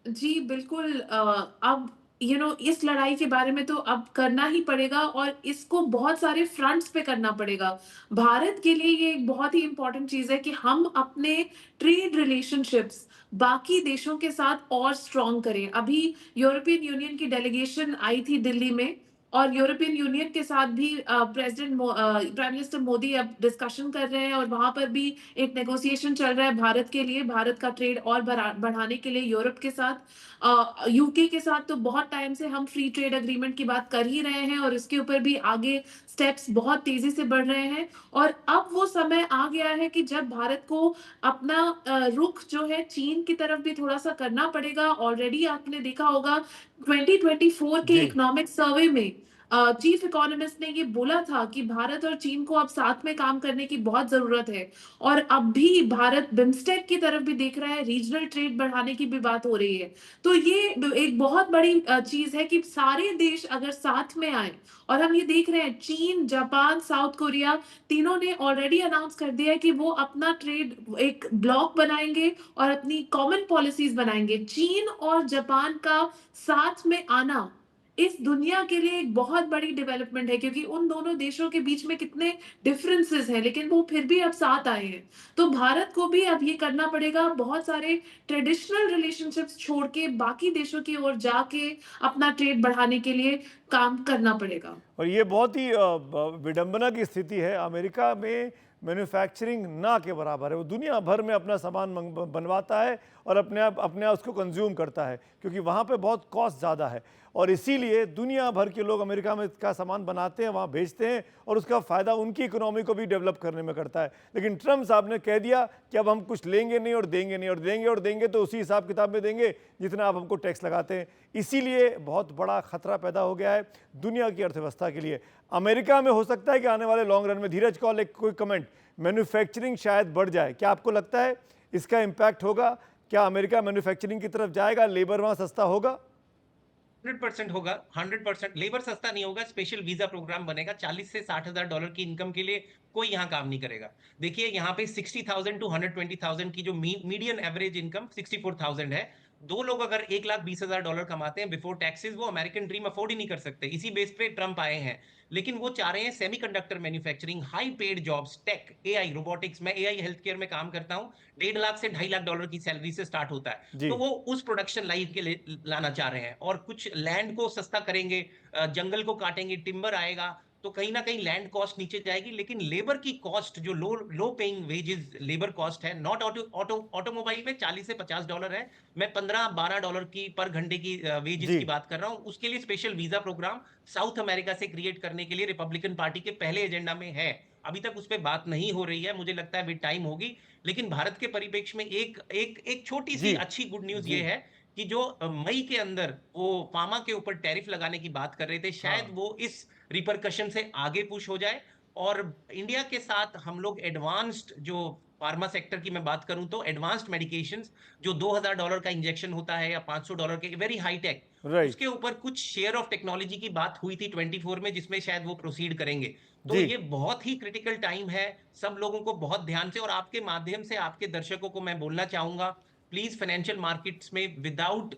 जी, बिल्कुल। अब इस लड़ाई के बारे में तो अब करना ही पड़ेगा और इसको बहुत सारे फ्रंट्स पे करना पड़ेगा। भारत के लिए ये एक बहुत ही इम्पोर्टेंट चीज़ है कि हम अपने ट्रेड रिलेशनशिप्स बाकी देशों के साथ और स्ट्रॉन्ग करें। अभी यूरोपियन यूनियन की डेलीगेशन आई थी दिल्ली में और यूरोपियन यूनियन के साथ भी प्राइम मिनिस्टर मोदी अब डिस्कशन कर रहे हैं और वहां पर भी एक नेगोशिएशन चल रहा है भारत के लिए, भारत का ट्रेड और बढ़ाने के लिए यूरोप के साथ। यूके के साथ तो बहुत टाइम से हम फ्री ट्रेड एग्रीमेंट की बात कर ही रहे हैं और इसके ऊपर भी आगे स्टेप्स बहुत तेजी से बढ़ रहे हैं। और अब वो समय आ गया है कि जब भारत को अपना रुख जो है चीन की तरफ भी थोड़ा सा करना पड़ेगा। ऑलरेडी आपने देखा होगा 2024 के जी। इकोनॉमिक सर्वे में चीफ इकोनॉमिस्ट ने ये बोला था कि भारत और चीन को अब साथ में काम करने की बहुत जरूरत है। और अब भी भारत बिम्स्टेक की तरफ भी देख रहा है, रीजनल ट्रेड बढ़ाने की भी बात हो रही है। तो ये एक बहुत बड़ी चीज है कि सारे देश अगर साथ में आए, और हम ये देख रहे हैं चीन, जापान, साउथ कोरिया तीनों ने ऑलरेडी अनाउंस कर दिया है कि वो अपना ट्रेड एक ब्लॉक बनाएंगे और अपनी कॉमन पॉलिसीज बनाएंगे। चीन और जापान का साथ में आना इस दुनिया के लिए एक बहुत बड़ी डेवलपमेंट है, क्योंकि उन दोनों देशों के बीच में कितने डिफरेंसेस हैं, लेकिन वो फिर भी अब साथ आए हैं। तो भारत को भी अब ये करना पड़ेगा, बहुत सारे ट्रेडिशनल रिलेशनशिप्स छोड़ के बाकी देशों की ओर जाके अपना ट्रेड बढ़ाने के लिए काम करना पड़ेगा। और ये बहुत ही विडंबना की स्थिति है। अमेरिका में मैन्युफैक्चरिंग ना के बराबर है। वो दुनिया भर में अपना सामान बनवाता है और अपने आप उसको कंज्यूम करता है, क्योंकि वहाँ पे बहुत कॉस्ट ज़्यादा है। और इसीलिए दुनिया भर के लोग अमेरिका में इसका सामान बनाते हैं, वहाँ भेजते हैं और उसका फ़ायदा उनकी इकोनॉमी को भी डेवलप करने में करता है। लेकिन ट्रम्प साहब ने कह दिया कि अब हम कुछ लेंगे नहीं और देंगे नहीं, और देंगे तो उसी हिसाब किताब में देंगे जितना आप हमको टैक्स लगाते हैं। इसीलिए बहुत बड़ा खतरा पैदा हो गया है दुनिया की अर्थव्यवस्था के लिए। अमेरिका में हो सकता है कि आने वाले लॉन्ग रन में, धीरज कौल एक कोई कमेंट, मैन्युफैक्चरिंग शायद बढ़ जाए, क्या आपको लगता है इसका इम्पैक्ट होगा? क्या अमेरिका मैन्युफैक्चरिंग की तरफ जाएगा? लेबर वहाँ सस्ता होगा? 100% होगा, 100%। लेबर सस्ता नहीं होगा, स्पेशल वीजा प्रोग्राम बनेगा। 40 से 60,000 डॉलर की इनकम के लिए कोई यहाँ काम नहीं करेगा। देखिए यहाँ पे 60,000 टू 120,000 की जो मीडियन एवरेज इनकम 64,000 है। दो लोग अगर 1,20,000 डॉलर कमाते हैं बिफोर टैक्सेस, वो अमेरिकन ड्रीम अफोर्ड ही नहीं कर सकते। इसी बेस पे ट्रम्प आए हैं। लेकिन वो चाह रहे हैं semiconductor manufacturing, high paid jobs, tech, AI, robotics. मैं एआई हेल्थ केयर में काम करता हूँ, 1.5 लाख से 2.5 लाख डॉलर की सैलरी से स्टार्ट होता है। जी। तो वो उस प्रोडक्शन लाइन के लिए लाना चाह रहे हैं और कुछ लैंड को सस्ता करेंगे, जंगल को काटेंगे, टिम्बर आएगा, तो कहीं ना कहीं लैंड कॉस्ट नीचे जाएगी। लेकिन लेबर की कॉस्ट जो low paying wages labour cost है, नॉट ऑटोमोबाइल में 40 से 50 डॉलर है, मैं 15-12 डॉलर की पर घंटे की वेजेस की बात कर रहा हूं। उसके लिए special visa program South America से क्रिएट करने के लिए रिपब्लिकन पार्टी के पहले एजेंडा में है। अभी तक उस पर बात नहीं हो रही है, मुझे लगता है विद टाइम होगी। लेकिन भारत के परिप्रेक्ष्य में एक छोटी सी अच्छी गुड न्यूज ये है कि जो मई के अंदर वो फार्मा के ऊपर टैरिफ लगाने की बात कर रहे थे, शायद वो इस रिपरकशन से आगे पुश हो जाए। और इंडिया के साथ हम लोग एडवांस्ड, जो फार्मा सेक्टर की मैं बात करूं तो एडवांस्ड मेडिकेशंस जो $2,000 का इंजेक्शन होता है या $500 के, वेरी हाई टेक, उसके ऊपर कुछ शेयर ऑफ टेक्नोलॉजी की बात हुई थी 24 में, जिसमें शायद वो प्रोसीड करेंगे। तो ये बहुत ही क्रिटिकल टाइम है, सब लोगों को बहुत ध्यान से, और आपके माध्यम से आपके दर्शकों को मैं बोलना चाहूंगा, प्लीज फाइनेंशियल मार्केट्स में without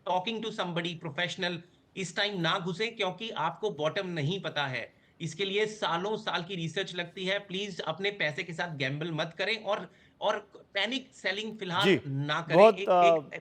talking to somebody professional इस टाइम ना घुसे, क्योंकि आपको बॉटम नहीं पता है। इसके लिए सालों साल की रिसर्च लगती है। प्लीज अपने पैसे के साथ गैम्बल मत करें और पैनिक सेलिंग फिलहाल ना करें। बहुत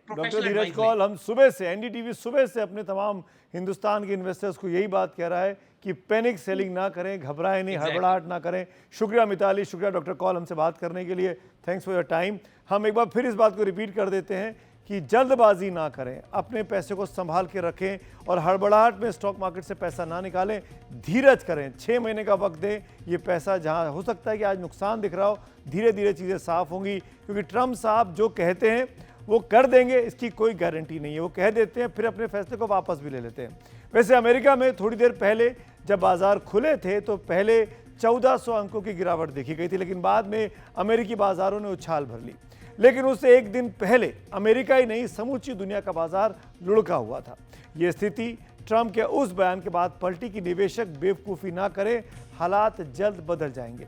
डॉक्टर धीरज कौल, हम सुबह से एनडीटीवी सुबह से अपने तमाम हिंदुस्तान के इन्वेस्टर्स को यही बात कह रहा है कि पैनिक सेलिंग ना करें, घबराएं नहीं, हड़बड़ाहट ना करें। शुक्रिया मिताली, शुक्रिया डॉक्टर कौल हमसे बात करने के लिए, थैंक्स फॉर योर टाइम। हम एक बार फिर इस बात को रिपीट कर देते हैं कि जल्दबाजी ना करें, अपने पैसे को संभाल के रखें और हड़बड़ाहट में स्टॉक मार्केट से पैसा ना निकालें, धीरज करें, 6 महीने का वक्त दें। ये पैसा जहां हो सकता है कि आज नुकसान दिख रहा हो, धीरे धीरे चीज़ें साफ होंगी, क्योंकि ट्रम्प साहब जो कहते हैं वो कर देंगे, इसकी कोई गारंटी नहीं है। वो कह देते हैं, फिर अपने फैसले को वापस भी ले लेते हैं। वैसे अमेरिका में थोड़ी देर पहले जब बाजार खुले थे तो पहले 1400 अंकों की गिरावट देखी गई थी, लेकिन बाद में अमेरिकी बाजारों ने उछाल भर ली। लेकिन उससे एक दिन पहले अमेरिका ही नहीं, समूची दुनिया का बाजार लुढ़का हुआ था। ये स्थिति ट्रंप के उस बयान के बाद पलटी कि निवेशक बेवकूफ़ी ना करें, हालात जल्द बदल जाएंगे।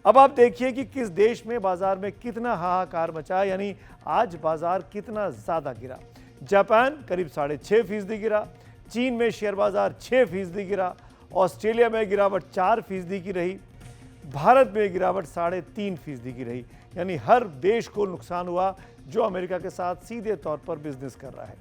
अब आप देखिए कि किस देश में बाजार में कितना हाहाकार मचा, यानी आज बाजार कितना ज़्यादा गिरा। जापान करीब 6.5% गिरा, चीन में शेयर बाजार 6% गिरा, ऑस्ट्रेलिया में गिरावट 4% की रही, भारत में गिरावट 3.5% की रही। यानी हर देश को नुकसान हुआ जो अमेरिका के साथ सीधे तौर पर बिजनेस कर रहा है।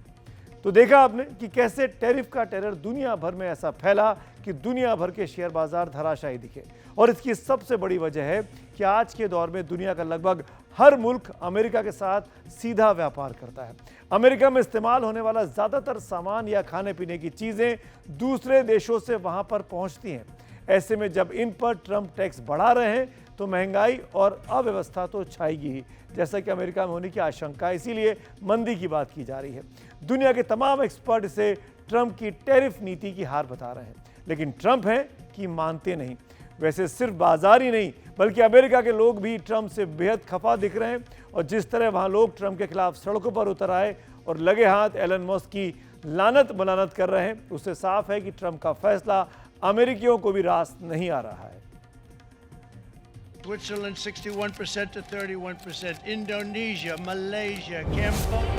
तो देखा आपने कि कैसे टैरिफ का टेरर दुनिया भर में ऐसा फैला कि दुनिया भर के शेयर बाजार धराशायी दिखे। और इसकी सबसे बड़ी वजह है कि आज के दौर में दुनिया का लगभग हर मुल्क अमेरिका के साथ सीधा व्यापार करता है। अमेरिका में इस्तेमाल होने वाला ज़्यादातर सामान या खाने पीने की चीज़ें दूसरे देशों से वहाँ पर पहुँचती हैं। ऐसे में जब इन पर ट्रंप टैक्स बढ़ा रहे हैं तो महंगाई और अव्यवस्था तो छाएगी ही, जैसा कि अमेरिका में होने की आशंका है। इसीलिए मंदी की बात की जा रही है। दुनिया के तमाम एक्सपर्ट इसे ट्रंप की टैरिफ नीति की हार बता रहे हैं, लेकिन ट्रंप हैं कि मानते नहीं। वैसे सिर्फ बाजार ही नहीं बल्कि अमेरिका के लोग भी ट्रंप से बेहद खफा दिख रहे हैं। और जिस तरह वहाँ लोग ट्रंप के खिलाफ सड़कों पर उतर आए और लगे हाथ एलन मस्क की लानत मलानत कर रहे हैं, उससे साफ है कि ट्रंप का फैसला अमेरिकियों को भी रास नहीं आ रहा है। Switzerland 61% to 31%. Indonesia, Malaysia, Cambodia.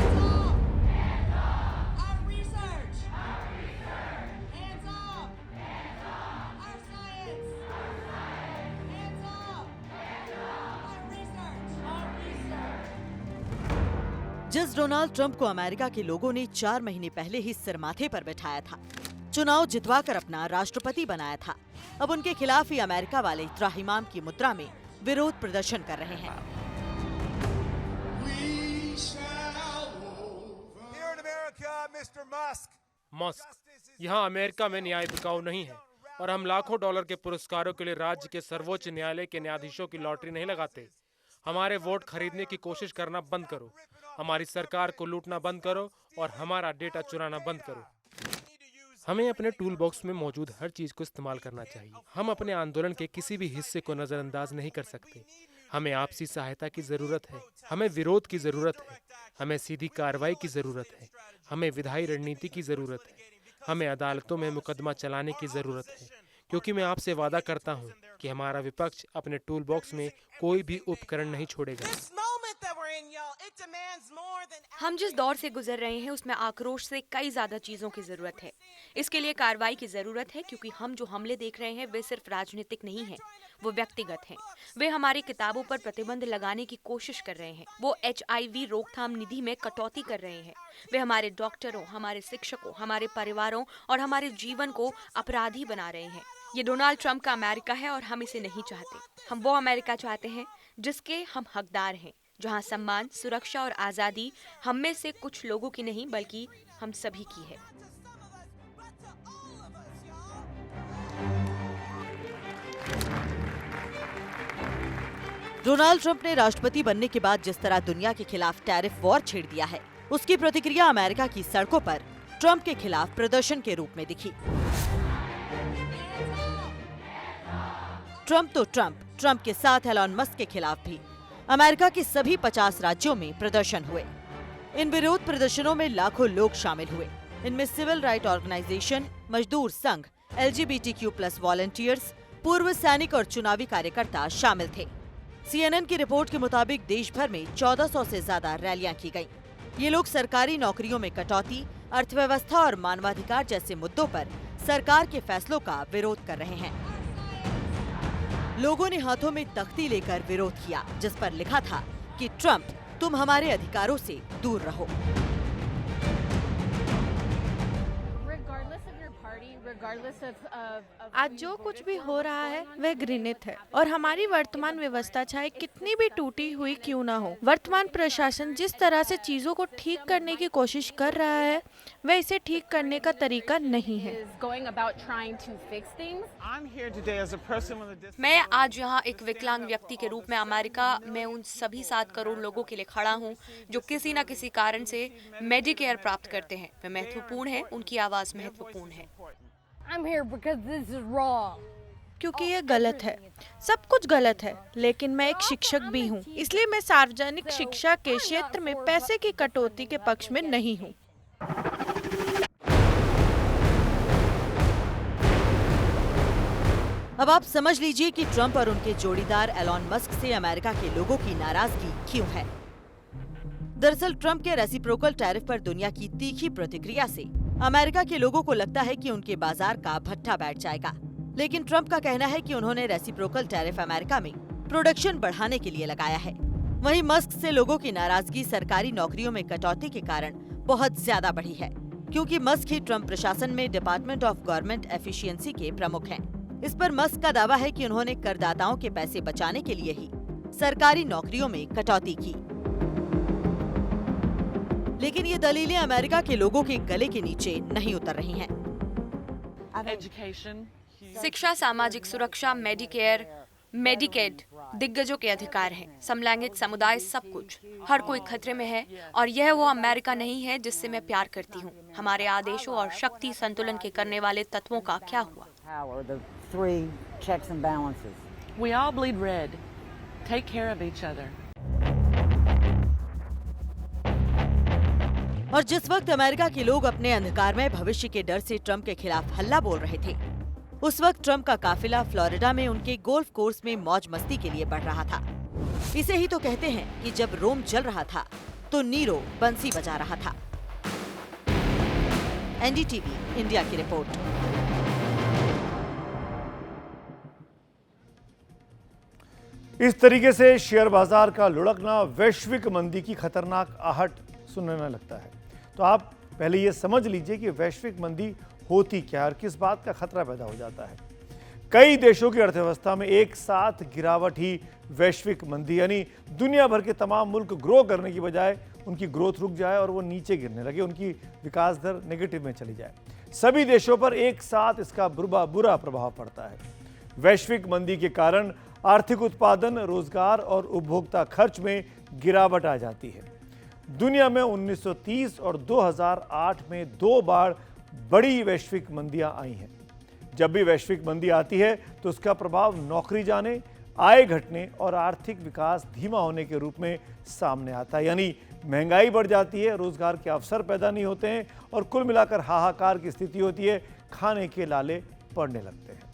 Our research. Hands up. Our science. Hands up. Our research. Our research. जिस डोनाल्ड ट्रंप को अमेरिका के लोगों ने 4 महीने पहले ही सिर माथे पर बैठाया था, चुनाव जितवाकर अपना राष्ट्रपति बनाया था, अब उनके खिलाफ ही अमेरिका वाले त्राहिमाम की मुद्रा में विरोध प्रदर्शन कर रहे हैं। मस्क, यहाँ अमेरिका में न्याय बिकाऊ नहीं है और हम लाखों डॉलर के पुरस्कारों के लिए राज्य के सर्वोच्च न्यायालय के न्यायाधीशों की लॉटरी नहीं लगाते। हमारे वोट खरीदने की कोशिश करना बंद करो, हमारी सरकार को लूटना बंद करो और हमारा डेटा चुराना बंद करो। हमें अपने टूल बॉक्स में मौजूद हर चीज को इस्तेमाल करना चाहिए। हम अपने आंदोलन के किसी भी हिस्से को नजरअंदाज नहीं कर सकते। हमें आपसी सहायता की जरूरत है, हमें विरोध की जरूरत है, हमें सीधी कार्रवाई की जरूरत है, हमें विधायी रणनीति की जरूरत है, हमें अदालतों में मुकदमा चलाने की जरूरत है, क्योंकि मैं आपसे वादा करता हूं कि हमारा विपक्ष अपने टूल बॉक्स में कोई भी उपकरण नहीं छोड़ेगा। हम जिस दौर से गुजर रहे हैं उसमें आक्रोश से कई ज्यादा चीजों की जरूरत है। इसके लिए कार्रवाई की जरूरत है, क्योंकि हम जो हमले देख रहे हैं वे सिर्फ राजनीतिक नहीं हैं, वो व्यक्तिगत हैं। वे हमारी किताबों पर प्रतिबंध लगाने की कोशिश कर रहे हैं, वो HIV रोकथाम निधि में कटौती कर रहे हैं, वे हमारे डॉक्टरों, हमारे शिक्षकों, हमारे परिवारों और हमारे जीवन को अपराधी बना रहे हैं। ये डोनाल्ड ट्रंप का अमेरिका है और हम इसे नहीं चाहते। हम वो अमेरिका चाहते हैं जिसके हम हकदार हैं, जहां सम्मान, सुरक्षा और आज़ादी हम में से कुछ लोगों की नहीं बल्कि हम सभी की है। डोनाल्ड ट्रंप ने राष्ट्रपति बनने के बाद जिस तरह दुनिया के खिलाफ टैरिफ वॉर छेड़ दिया है, उसकी प्रतिक्रिया अमेरिका की सड़कों पर ट्रंप के खिलाफ प्रदर्शन के रूप में दिखी। ट्रंप तो ट्रंप के साथ एलन मस्क के खिलाफ भी अमेरिका के सभी 50 राज्यों में प्रदर्शन हुए। इन विरोध प्रदर्शनों में लाखों लोग शामिल हुए। इनमें सिविल राइट ऑर्गेनाइजेशन, मजदूर संघ, LGBTQ+ वॉलंटियर्स, पूर्व सैनिक और चुनावी कार्यकर्ता शामिल थे। CNN की रिपोर्ट के मुताबिक देश भर में 1400 से ज्यादा रैलियां की गईं। ये लोग सरकारी नौकरियों में कटौती, अर्थव्यवस्था और मानवाधिकार जैसे मुद्दों पर सरकार के फैसलों का विरोध कर रहे हैं। लोगों ने हाथों में तख्ती लेकर विरोध किया, जिस पर लिखा था कि ट्रंप, तुम हमारे अधिकारों से दूर रहो। आज जो कुछ भी हो रहा है वह घृणित है और हमारी वर्तमान व्यवस्था चाहे कितनी भी टूटी हुई क्यों ना हो, वर्तमान प्रशासन जिस तरह से चीजों को ठीक करने की कोशिश कर रहा है वह इसे ठीक करने का तरीका नहीं है। मैं आज यहाँ एक विकलांग व्यक्ति के रूप में अमेरिका में उन सभी 7 करोड़ लोगों के लिए खड़ा हूँ जो किसी न किसी कारण से मेडिकेयर प्राप्त करते हैं। वे महत्वपूर्ण हैं, उनकी आवाज महत्वपूर्ण है। I'm here because this is wrong. क्योंकि ये गलत है। सब कुछ गलत है, लेकिन मैं एक शिक्षक भी हूँ, इसलिए मैं सार्वजनिक शिक्षा के क्षेत्र में पैसे की कटौती के पक्ष में नहीं हूँ। अब आप समझ लीजिए कि ट्रंप और उनके जोड़ीदार एलॉन मस्क से अमेरिका के लोगों की नाराजगी क्यों है। दरअसल ट्रंप के रेसिप्रोकल टैरिफ पर दुनिया की तीखी प्रतिक्रिया से अमेरिका के लोगों को लगता है कि उनके बाजार का भट्ठा बैठ जाएगा। लेकिन ट्रंप का कहना है कि उन्होंने रेसिप्रोकल टैरिफ अमेरिका में प्रोडक्शन बढ़ाने के लिए लगाया है। वहीं मस्क से लोगों की नाराजगी सरकारी नौकरियों में कटौती के कारण बहुत ज्यादा बढ़ी है, क्योंकि मस्क ही ट्रंप प्रशासन में डिपार्टमेंट ऑफ गवर्नमेंट एफिशिएंसी के प्रमुख हैं। इस पर मस्क का दावा है कि उन्होंने करदाताओं के पैसे बचाने के लिए ही सरकारी नौकरियों में कटौती की। लेकिन ये दलीलें अमेरिका के लोगों के गले के नीचे नहीं उतर रही हैं। शिक्षा, सामाजिक सुरक्षा, मेडिकेयर, मेडिकेड दिग्गजों के अधिकार हैं, समलैंगिक समुदाय, सब कुछ, हर कोई खतरे में है। और यह वो अमेरिका नहीं है जिससे मैं प्यार करती हूँ। हमारे आदेशों और शक्ति संतुलन के करने वाले तत्वों का क्या हुआ? We all bleed red. Take care of each other. और जिस वक्त अमेरिका के लोग अपने अंधकारमय भविष्य के डर से ट्रंप के खिलाफ हल्ला बोल रहे थे, उस वक्त ट्रंप का काफिला फ्लोरिडा में उनके गोल्फ कोर्स में मौज मस्ती के लिए बढ़ रहा था। इसे ही तो कहते हैं कि जब रोम जल रहा था तो नीरो बंसी बजा रहा था। एनडीटीवी इंडिया की रिपोर्ट। इस तरीके से शेयर बाजार का लुढ़कना वैश्विक मंदी की खतरनाक आहट सुनने लगता है। तो आप पहले ये समझ लीजिए कि वैश्विक मंदी होती क्या है और किस बात का खतरा पैदा हो जाता है। कई देशों की अर्थव्यवस्था में एक साथ गिरावट ही वैश्विक मंदी, यानी दुनिया भर के तमाम मुल्क ग्रो करने की बजाय उनकी ग्रोथ रुक जाए और वो नीचे गिरने लगे, उनकी विकास दर नेगेटिव में चली जाए। सभी देशों पर एक साथ इसका बुरा प्रभाव पड़ता है। वैश्विक मंदी के कारण आर्थिक उत्पादन, रोजगार और उपभोक्ता खर्च में गिरावट आ जाती है। दुनिया में 1930 और 2008 में 2 बार बड़ी वैश्विक मंदियां आई हैं। जब भी वैश्विक मंदी आती है तो उसका प्रभाव नौकरी जाने, आय घटने और आर्थिक विकास धीमा होने के रूप में सामने आता है। यानी महंगाई बढ़ जाती है, रोजगार के अवसर पैदा नहीं होते हैं और कुल मिलाकर हाहाकार की स्थिति होती है, खाने के लाले पड़ने लगते हैं।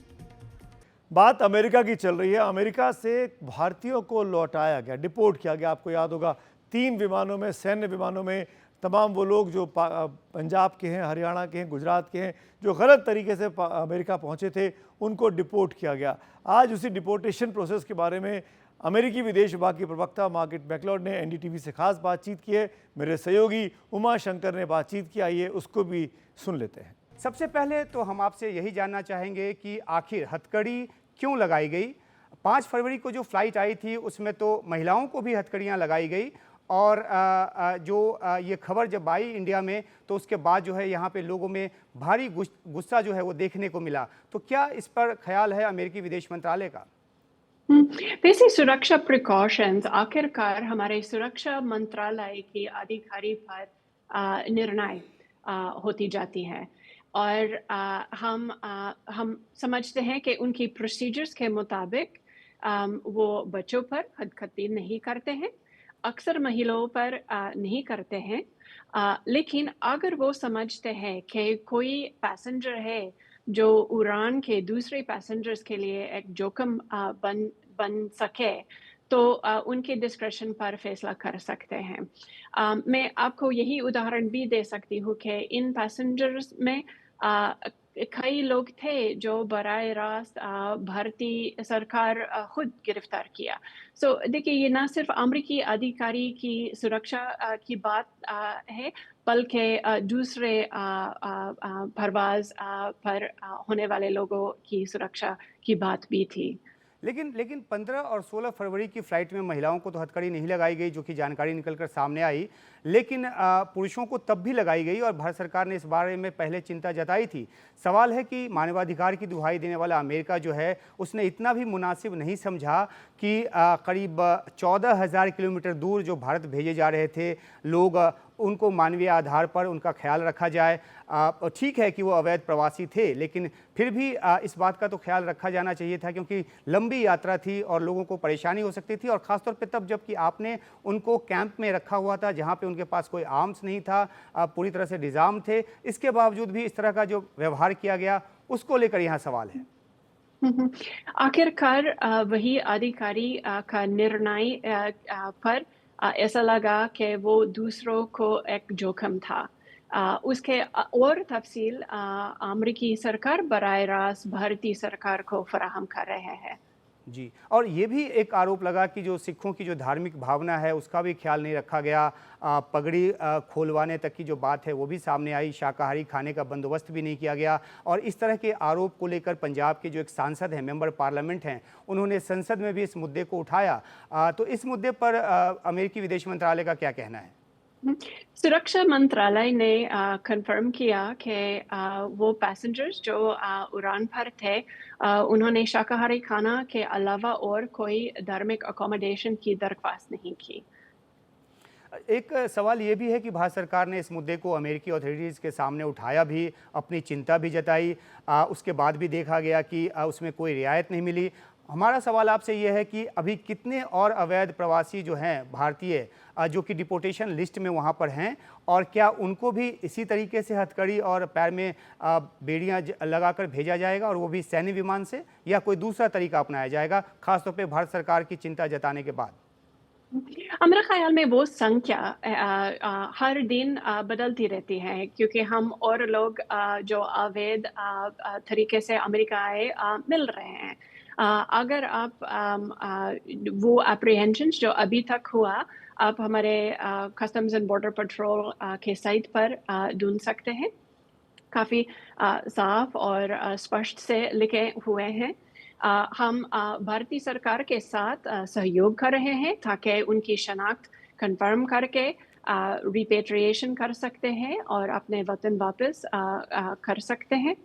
बात अमेरिका की चल रही है। अमेरिका से भारतीयों को लौटाया गया, डिपोर्ट किया गया। आपको याद होगा 3 विमानों में, सैन्य विमानों में तमाम वो लोग जो पंजाब के हैं, हरियाणा के हैं, गुजरात के हैं, जो गलत तरीके से अमेरिका पहुंचे थे, उनको डिपोर्ट किया गया। आज उसी डिपोर्टेशन प्रोसेस के बारे में अमेरिकी विदेश विभाग की प्रवक्ता मार्गरेट मैकलॉड ने एनडीटीवी से खास बातचीत की है। मेरे सहयोगी उमा शंकर ने बातचीत की, आइए उसको भी सुन लेते हैं। सबसे पहले तो हम आपसे यही जानना चाहेंगे कि आखिर हथकड़ी क्यों लगाई गई। 5 फरवरी को जो फ्लाइट आई थी उसमें तो महिलाओं को भी हथकड़ियाँ लगाई गई और ये खबर जब आई इंडिया में तो उसके बाद जो है यहाँ पे लोगों में भारी गुस्सा जो है वो देखने को मिला। तो क्या इस पर ख्याल है अमेरिकी विदेश मंत्रालय का? वैसे सुरक्षा प्रिकॉशंस आखिरकार हमारे सुरक्षा मंत्रालय के अधिकारी पर निर्णय होती जाती है और हम समझते हैं कि उनकी प्रोसीजर्स के मुताबिक वो बच्चों पर हदखती नहीं करते हैं, अक्सर महिलाओं पर नहीं करते हैं। लेकिन अगर वो समझते हैं कि कोई पैसेंजर है जो उड़ान के दूसरे पैसेंजर्स के लिए एक जोखिम बन सके तो उनके डिस्क्रेशन पर फैसला कर सकते हैं। मैं आपको यही उदाहरण भी दे सकती हूँ कि इन पैसेंजर्स में कई लोग थे जो बराह रास्त भारतीय सरकार खुद गिरफ्तार किया। सो देखिए, ये ना सिर्फ अमेरिकी अधिकारी की सुरक्षा की बात है बल्कि दूसरे परवाज पर होने वाले लोगों की सुरक्षा की बात भी थी। लेकिन 15 और 16 फरवरी की फ़्लाइट में महिलाओं को तो हथकड़ी नहीं लगाई गई, जो कि जानकारी निकलकर सामने आई, लेकिन पुरुषों को तब भी लगाई गई और भारत सरकार ने इस बारे में पहले चिंता जताई थी। सवाल है कि मानवाधिकार की दुहाई देने वाला अमेरिका जो है उसने इतना भी मुनासिब नहीं समझा कि करीब 14,000 किलोमीटर दूर जो भारत भेजे जा रहे थे लोग, उनको मानवीय आधार पर उनका ख्याल रखा जाए। ठीक है कि वो अवैध प्रवासी थे, लेकिन फिर भी इस बात का तो ख्याल रखा जाना चाहिए था, क्योंकि लंबी यात्रा थी और लोगों को परेशानी हो सकती थी, और ख़ासतौर पे तब जबकि आपने उनको कैंप में रखा हुआ था जहाँ पे उनके पास कोई आर्म्स नहीं था, पूरी तरह से डिज़ार्म थे। इसके बावजूद भी इस तरह का जो व्यवहार किया गया, उसको लेकर यहाँ सवाल है। आखिरकार वही अधिकारी का निर्णय पर ऐसा लगा कि वो दूसरों को एक जोखिम था। उसके और तफसील अमेरिकी सरकार बराह रास्त भारतीय सरकार को फराहम कर रहे हैं। जी, और ये भी एक आरोप लगा कि जो सिखों की जो धार्मिक भावना है उसका भी ख्याल नहीं रखा गया। पगड़ी खोलवाने तक की जो बात है वो भी सामने आई, शाकाहारी खाने का बंदोबस्त भी नहीं किया गया। और इस तरह के आरोप को लेकर पंजाब के जो एक सांसद हैं, मेंबर पार्लियामेंट हैं, उन्होंने संसद में भी इस मुद्दे को उठाया। तो इस मुद्दे पर अमेरिकी विदेश मंत्रालय का क्या कहना है? सुरक्षा मंत्रालय ने कंफर्म किया कि वो पैसेंजर्स जो उड़ान पर थे, उन्होंने शाकाहारी खाना के अलावा और कोई धार्मिक अकोमोडेशन की दरख्वास्त नहीं की। एक सवाल ये भी है कि भारत सरकार ने इस मुद्दे को अमेरिकी अथॉरिटीज़ के सामने उठाया भी, अपनी चिंता भी जताई, उसके बाद भी देखा गया कि उसमें कोई रियायत नहीं मिली। हमारा सवाल आपसे ये है कि अभी कितने और अवैध प्रवासी जो हैं भारतीय, जो कि डिपोर्टेशन लिस्ट में वहाँ पर हैं, और क्या उनको भी इसी तरीके से हथकड़ी और पैर में बेड़ियाँ लगाकर भेजा जाएगा, और वो भी सैन्य विमान से, या कोई दूसरा तरीका अपनाया जाएगा, खासतौर पे भारत सरकार की चिंता जताने के बाद? हमारे ख्याल में वो संख्या हर दिन बदलती रहती है, क्योंकि हम और लोग जो अवैध तरीके से अमेरिका आए मिल रहे हैं। अगर आप वो अप्रीहेंशंस जो अभी तक हुआ, आप हमारे कस्टम्स एंड बॉर्डर पेट्रोल के साइट पर ढूंढ सकते हैं। काफ़ी साफ और स्पष्ट से लिखे हुए हैं। हम भारतीय सरकार के साथ सहयोग कर रहे हैं ताकि उनकी शनाख्त कंफर्म करके रिपेट्रिएशन कर सकते हैं और अपने वतन वापस कर सकते हैं।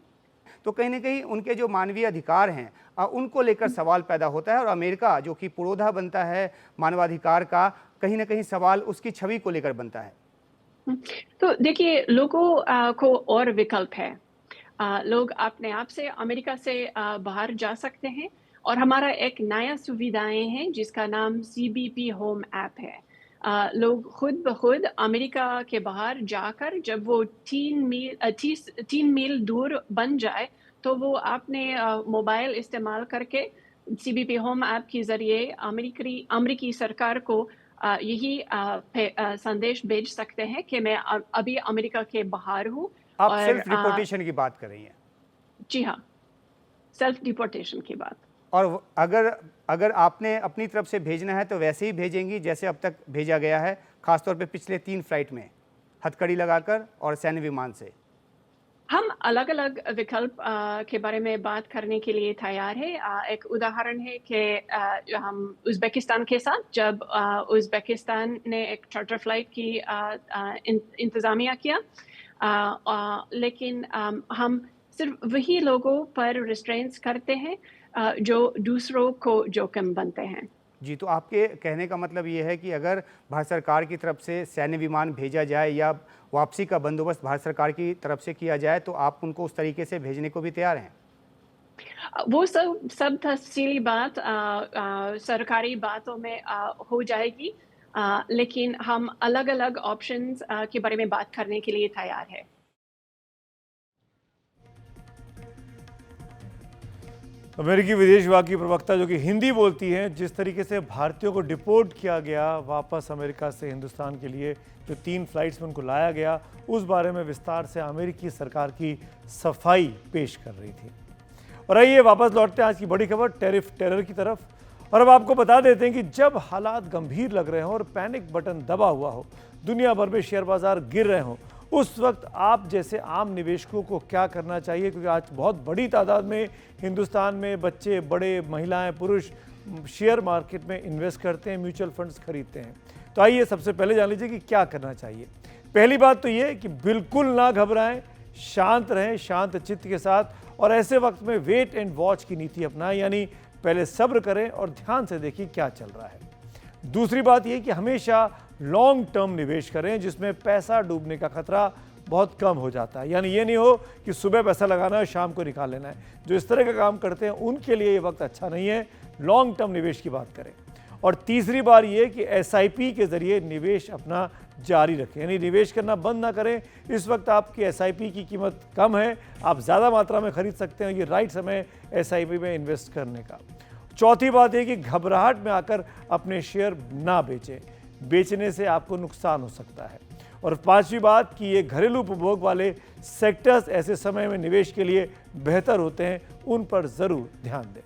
तो कहीं ना कहीं उनके जो मानवीय अधिकार हैं उनको लेकर सवाल पैदा होता है, और अमेरिका जो कि पुरोधा बनता है मानवाधिकार का, कहीं ना कहीं सवाल उसकी छवि को लेकर बनता है। तो देखिए, लोगों को और विकल्प है। लोग अपने आप से अमेरिका से बाहर जा सकते हैं, और हमारा एक नया सुविधाएं हैं जिसका नाम CBP होम ऐप है। लोग खुद ब खुद अमेरिका के बाहर जाकर, जब वो 3 मील दूर बन जाए, तो वो अपने मोबाइल इस्तेमाल करके CBP होम ऐप के ज़रिए अमेरिकी सरकार को यही संदेश भेज सकते हैं कि मैं अभी अमेरिका के बाहर हूँ। आप सेल्फ डिपोर्टेशन की बात कर रही हैं? जी हाँ, सेल्फ डिपोर्टेशन की बात। और अगर आपने अपनी तरफ से भेजना है तो वैसे ही भेजेंगी जैसे अब तक भेजा गया है, खासतौर पे पिछले 3 फ्लाइट में, हथकड़ी लगाकर और सैन्य विमान से? हम अलग अलग विकल्प के बारे में बात करने के लिए तैयार है। एक उदाहरण है कि हम उज़्बेकिस्तान के साथ, जब उज़्बेकिस्तान ने एक चार्टर फ्लाइट की इंतज़ामिया किया, लेकिन हम सिर्फ वही लोगों पर रिस्ट्रेंट्स करते हैं जो दूसरों को जोखिम बनते हैं। जी, तो आपके कहने का मतलब ये है कि अगर भारत सरकार की तरफ से सैन्य विमान भेजा जाए या वापसी का बंदोबस्त भारत सरकार की तरफ से किया जाए, तो आप उनको उस तरीके से भेजने को भी तैयार हैं? वो सब तफसीली बात सरकारी बातों में हो जाएगी, लेकिन हम अलग अलग ऑप्शंस के बारे में बात करने के लिए तैयार है। अमेरिकी विदेश विभाग की प्रवक्ता, जो कि हिंदी बोलती हैं, जिस तरीके से भारतीयों को डिपोर्ट किया गया वापस अमेरिका से हिंदुस्तान के लिए, जो 3 फ्लाइट्स में उनको लाया गया, उस बारे में विस्तार से अमेरिकी सरकार की सफाई पेश कर रही थी। और आइए वापस लौटते हैं आज की बड़ी खबर टैरिफ टेरर की तरफ। और अब आपको बता देते हैं कि जब हालात गंभीर लग रहे हों और पैनिक बटन दबा हुआ हो, दुनिया भर में शेयर बाजार गिर रहे हों, उस वक्त आप जैसे आम निवेशकों को क्या करना चाहिए, क्योंकि आज बहुत बड़ी तादाद में हिंदुस्तान में बच्चे, बड़े, महिलाएं, पुरुष शेयर मार्केट में इन्वेस्ट करते हैं, म्यूचुअल फंड्स खरीदते हैं। तो आइए सबसे पहले जान लीजिए कि क्या करना चाहिए। पहली बात तो ये कि बिल्कुल ना घबराएं, शांत रहें, शांत चित्त के साथ, और ऐसे वक्त में वेट एंड वॉच की नीति अपनाएं, यानी पहले सब्र करें और ध्यान से देखिए क्या चल रहा है। दूसरी बात यह कि हमेशा लॉन्ग टर्म निवेश करें जिसमें पैसा डूबने का खतरा बहुत कम हो जाता है। यानी ये नहीं हो कि सुबह पैसा लगाना है शाम को निकाल लेना है। जो इस तरह का काम करते हैं उनके लिए ये वक्त अच्छा नहीं है। लॉन्ग टर्म निवेश की बात करें। और तीसरी बार ये कि SIP के जरिए निवेश अपना जारी रखें, यानी निवेश करना बंद ना करें। इस वक्त आपकी SIP की कीमत कम है, आप ज़्यादा मात्रा में खरीद सकते हैं। ये राइट समय SIP में इन्वेस्ट करने का। चौथी बात यह कि घबराहट में आकर अपने शेयर ना बेचें, बेचने से आपको नुकसान हो सकता है। और पांचवी बात कि ये घरेलू उपभोग वाले सेक्टर्स ऐसे समय में निवेश के लिए बेहतर होते हैं, उन पर ज़रूर ध्यान दें।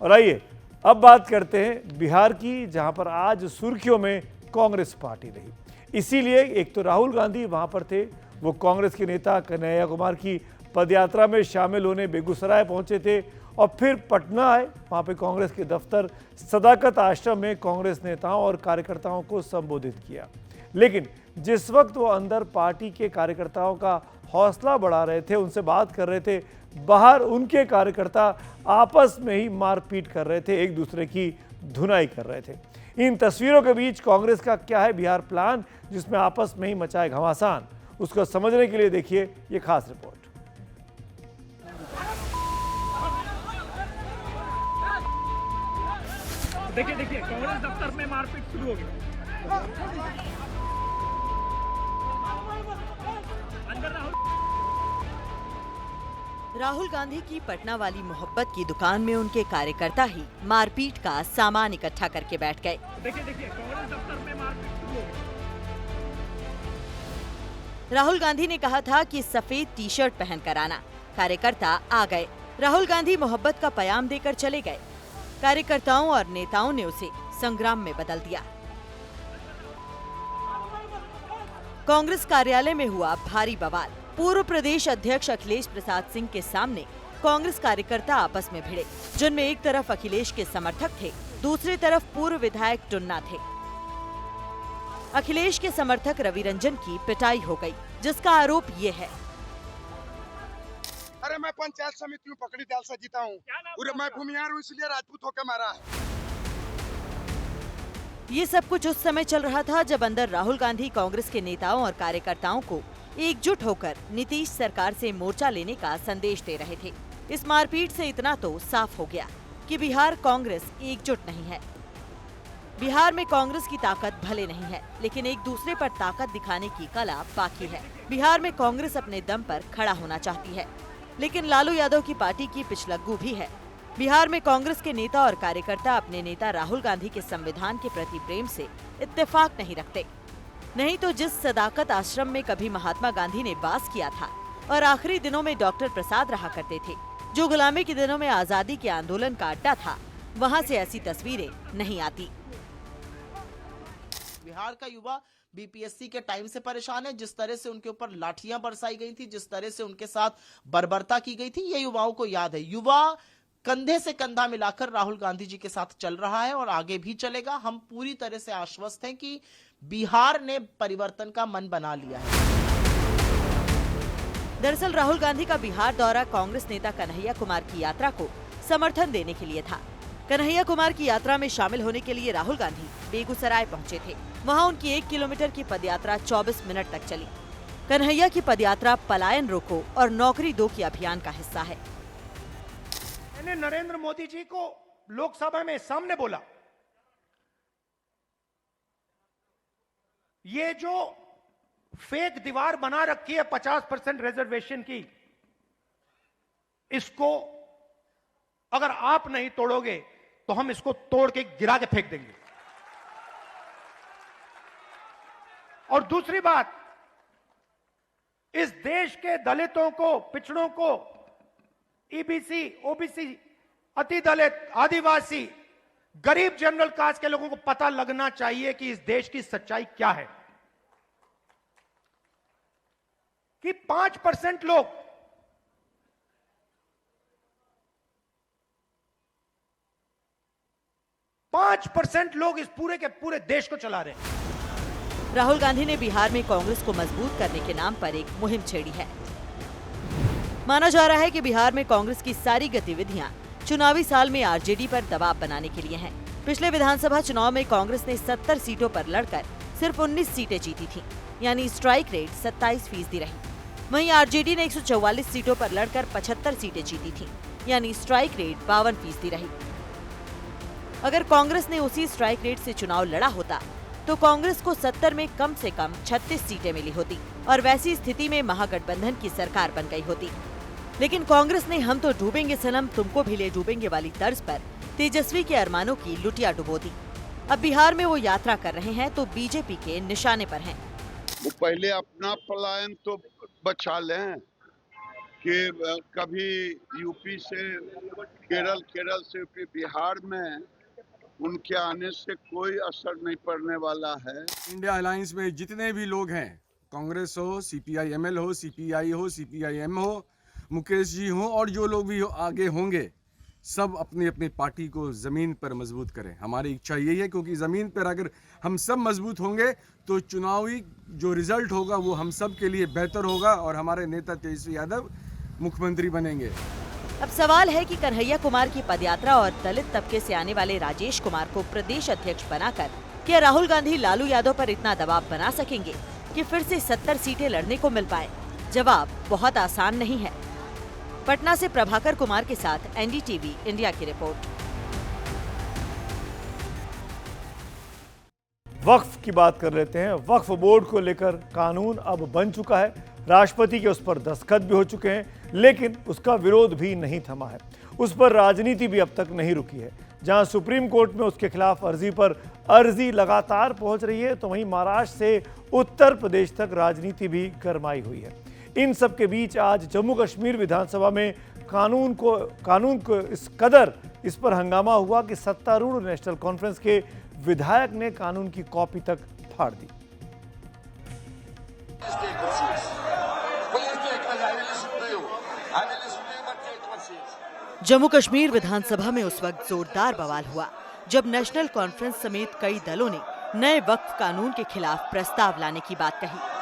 और आइए अब बात करते हैं बिहार की, जहां पर आज सुर्खियों में कांग्रेस पार्टी रही। इसीलिए एक तो राहुल गांधी वहां पर थे, वो कांग्रेस के नेता कन्हैया कुमार की पदयात्रा में शामिल होने बेगूसराय पहुंचे थे और फिर पटना आए। वहां पे कांग्रेस के दफ्तर सदाकत आश्रम में कांग्रेस नेताओं और कार्यकर्ताओं को संबोधित किया। लेकिन जिस वक्त वो अंदर पार्टी के कार्यकर्ताओं का हौसला बढ़ा रहे थे, उनसे बात कर रहे थे, बाहर उनके कार्यकर्ता आपस में ही मारपीट कर रहे थे, एक दूसरे की धुनाई कर रहे थे। इन तस्वीरों के बीच कांग्रेस का क्या है बिहार प्लान, जिसमें आपस में ही मचाए घमासान, उसको समझने के लिए देखिए ये खास रिपोर्ट। देखिए कांग्रेस दफ्तर में मारपीट शुरू हो गई। राहुल गांधी की पटना वाली मोहब्बत की दुकान में उनके कार्यकर्ता ही मारपीट का सामान इकट्ठा करके बैठ गए। देखिए कांग्रेस दफ्तर में मारपीट शुरू हो गई। राहुल गांधी ने कहा था कि सफेद टी-शर्ट पहनकर आना। कार्यकर्ता आ गए। राहुल गांधी मोहब्बत का पयाम देकर चले गए। कार्यकर्ताओं और नेताओं ने उसे संग्राम में बदल दिया। कांग्रेस कार्यालय में हुआ भारी बवाल। पूर्व प्रदेश अध्यक्ष अखिलेश प्रसाद सिंह के सामने कांग्रेस कार्यकर्ता आपस में भिड़े, जिनमें एक तरफ अखिलेश के समर्थक थे, दूसरी तरफ पूर्व विधायक टुन्ना थे। अखिलेश के समर्थक रवि रंजन की पिटाई हो गई, जिसका आरोप ये है। अरे मैं पंचायत समिति में पकड़ी दाल से जीता हूँ, मैं भूमिहार हूँ, इसलिए राजपूत होकर मारा है। ये सब कुछ उस समय चल रहा था जब अंदर राहुल गांधी कांग्रेस के नेताओं और कार्यकर्ताओं को एकजुट होकर नीतीश सरकार से मोर्चा लेने का संदेश दे रहे थे। इस मारपीट से इतना तो साफ हो गया कि बिहार कांग्रेस एकजुट नहीं है। बिहार में कांग्रेस की ताकत भले नहीं है, लेकिन एक दूसरे पर ताकत दिखाने की कला बाकी है। बिहार में कांग्रेस अपने दम पर खड़ा होना चाहती है, लेकिन लालू यादव की पार्टी की पिछलग्गू भी है। बिहार में कांग्रेस के नेता और कार्यकर्ता अपने नेता राहुल गांधी के संविधान के प्रति प्रेम से इत्तेफाक नहीं रखते। नहीं तो जिस सदाकत आश्रम में कभी महात्मा गांधी ने वास किया था और आखिरी दिनों में डॉक्टर प्रसाद रहा करते थे, जो गुलामी के दिनों में आजादी के आंदोलन का अड्डा था, वहां से ऐसी तस्वीरें नहीं आती। बिहार का युवा बीपीएससी के टाइम से परेशान है। जिस तरह से उनके ऊपर लाठियां बरसाई गई थी, जिस तरह से उनके साथ बर्बरता की गई थी, ये युवाओं को याद है। युवा कंधे से कंधा मिलाकर राहुल गांधी जी के साथ चल रहा है और आगे भी चलेगा। हम पूरी तरह से आश्वस्त हैं कि बिहार ने परिवर्तन का मन बना लिया है। दरअसल राहुल गांधी का बिहार दौरा कांग्रेस नेता कन्हैया कुमार की यात्रा को समर्थन देने के लिए था। कन्हैया कुमार की यात्रा में शामिल होने के लिए राहुल गांधी बेगूसराय पहुंचे थे। वहां उनकी 1 किलोमीटर की पदयात्रा 24 मिनट तक चली। कन्हैया की पदयात्रा पलायन रोको और नौकरी दो की अभियान का हिस्सा है। मैंने नरेंद्र मोदी जी को लोकसभा में सामने बोला, ये जो फेक दीवार बना रखी है 50% रिजर्वेशन की, इसको अगर आप नहीं तोड़ोगे तो हम इसको तोड़ के गिरा के फेंक देंगे। और दूसरी बात, इस देश के दलितों को, पिछड़ों को, ईबीसी, ओबीसी, अति दलित, आदिवासी, गरीब जनरल कास्ट के लोगों को पता लगना चाहिए कि इस देश की सच्चाई क्या है। कि 5% लोग इस पूरे के पूरे देश को चला रहे हैं। राहुल गांधी ने बिहार में कांग्रेस को मजबूत करने के नाम पर एक मुहिम छेड़ी है। माना जा रहा है कि बिहार में कांग्रेस की सारी गतिविधियां चुनावी साल में आरजेडी पर दबाव बनाने के लिए हैं। पिछले विधानसभा चुनाव में कांग्रेस ने 70 सीटों पर लड़कर सिर्फ 19 सीटें जीती थीं, यानी स्ट्राइक रेट 27% रही। वहीं आरजेडी ने 144 सीटों पर लड़कर 75 सीटें जीती थीं, यानी स्ट्राइक रेट 52% रही। अगर कांग्रेस ने उसी स्ट्राइक रेट से चुनाव लड़ा होता तो कांग्रेस को 70 में कम से कम 36 सीटें मिली होती और वैसी स्थिति में महागठबंधन की सरकार बन गई होती। लेकिन कांग्रेस ने हम तो डूबेंगे सनम तुमको भी ले डूबेंगे वाली तर्ज पर तेजस्वी के अरमानों की लुटिया डुबो दी। अब बिहार में वो यात्रा कर रहे हैं तो बीजेपी के निशाने पर हैं। वो पहले अपना पलायन तो बचा लें कि कभी यूपी से केरल से बिहार में उनके आने से कोई असर नहीं पड़ने वाला है। इंडिया अलायंस में जितने भी लोग हैं, कांग्रेस हो, CPI-ML हो, CPI हो, CPI-M हो, मुकेश जी हो और जो लोग भी आगे होंगे, सब अपनी अपनी पार्टी को जमीन पर मजबूत करें। हमारी इच्छा यही है, क्योंकि जमीन पर अगर हम सब मजबूत होंगे तो चुनावी जो रिजल्ट होगा वो हम सब के लिए बेहतर होगा और हमारे नेता तेजस्वी यादव मुख्यमंत्री बनेंगे। अब सवाल है कि कन्हैया कुमार की पदयात्रा और दलित तबके से आने वाले राजेश कुमार को प्रदेश अध्यक्ष बनाकर क्या राहुल गांधी लालू यादव पर इतना दबाव बना सकेंगे कि फिर से 70 सीटें लड़ने को मिल पाए? जवाब बहुत आसान नहीं है। पटना से प्रभाकर कुमार के साथ NDTV इंडिया की रिपोर्ट। वक्फ की बात कर लेते हैं। वक्फ बोर्ड को लेकर कानून अब बन चुका है, राष्ट्रपति के उस पर दस्तखत भी हो चुके हैं, लेकिन उसका विरोध भी नहीं थमा है। उस पर राजनीति भी अब तक नहीं रुकी है। जहां सुप्रीम कोर्ट में उसके खिलाफ अर्जी लगातार पहुंच रही है, तो वहीं महाराष्ट्र से उत्तर प्रदेश तक राजनीति भी गरमाई हुई है। इन सब के बीच आज जम्मू कश्मीर विधानसभा में कानून को इस कदर इस पर हंगामा हुआ कि सत्तारूढ़ नेशनल कॉन्फ्रेंस के विधायक ने कानून की कॉपी तक फाड़ दी। जम्मू कश्मीर विधानसभा में उस वक्त जोरदार बवाल हुआ जब नेशनल कॉन्फ्रेंस समेत कई दलों ने नए वक्फ कानून के खिलाफ प्रस्ताव लाने की बात कही।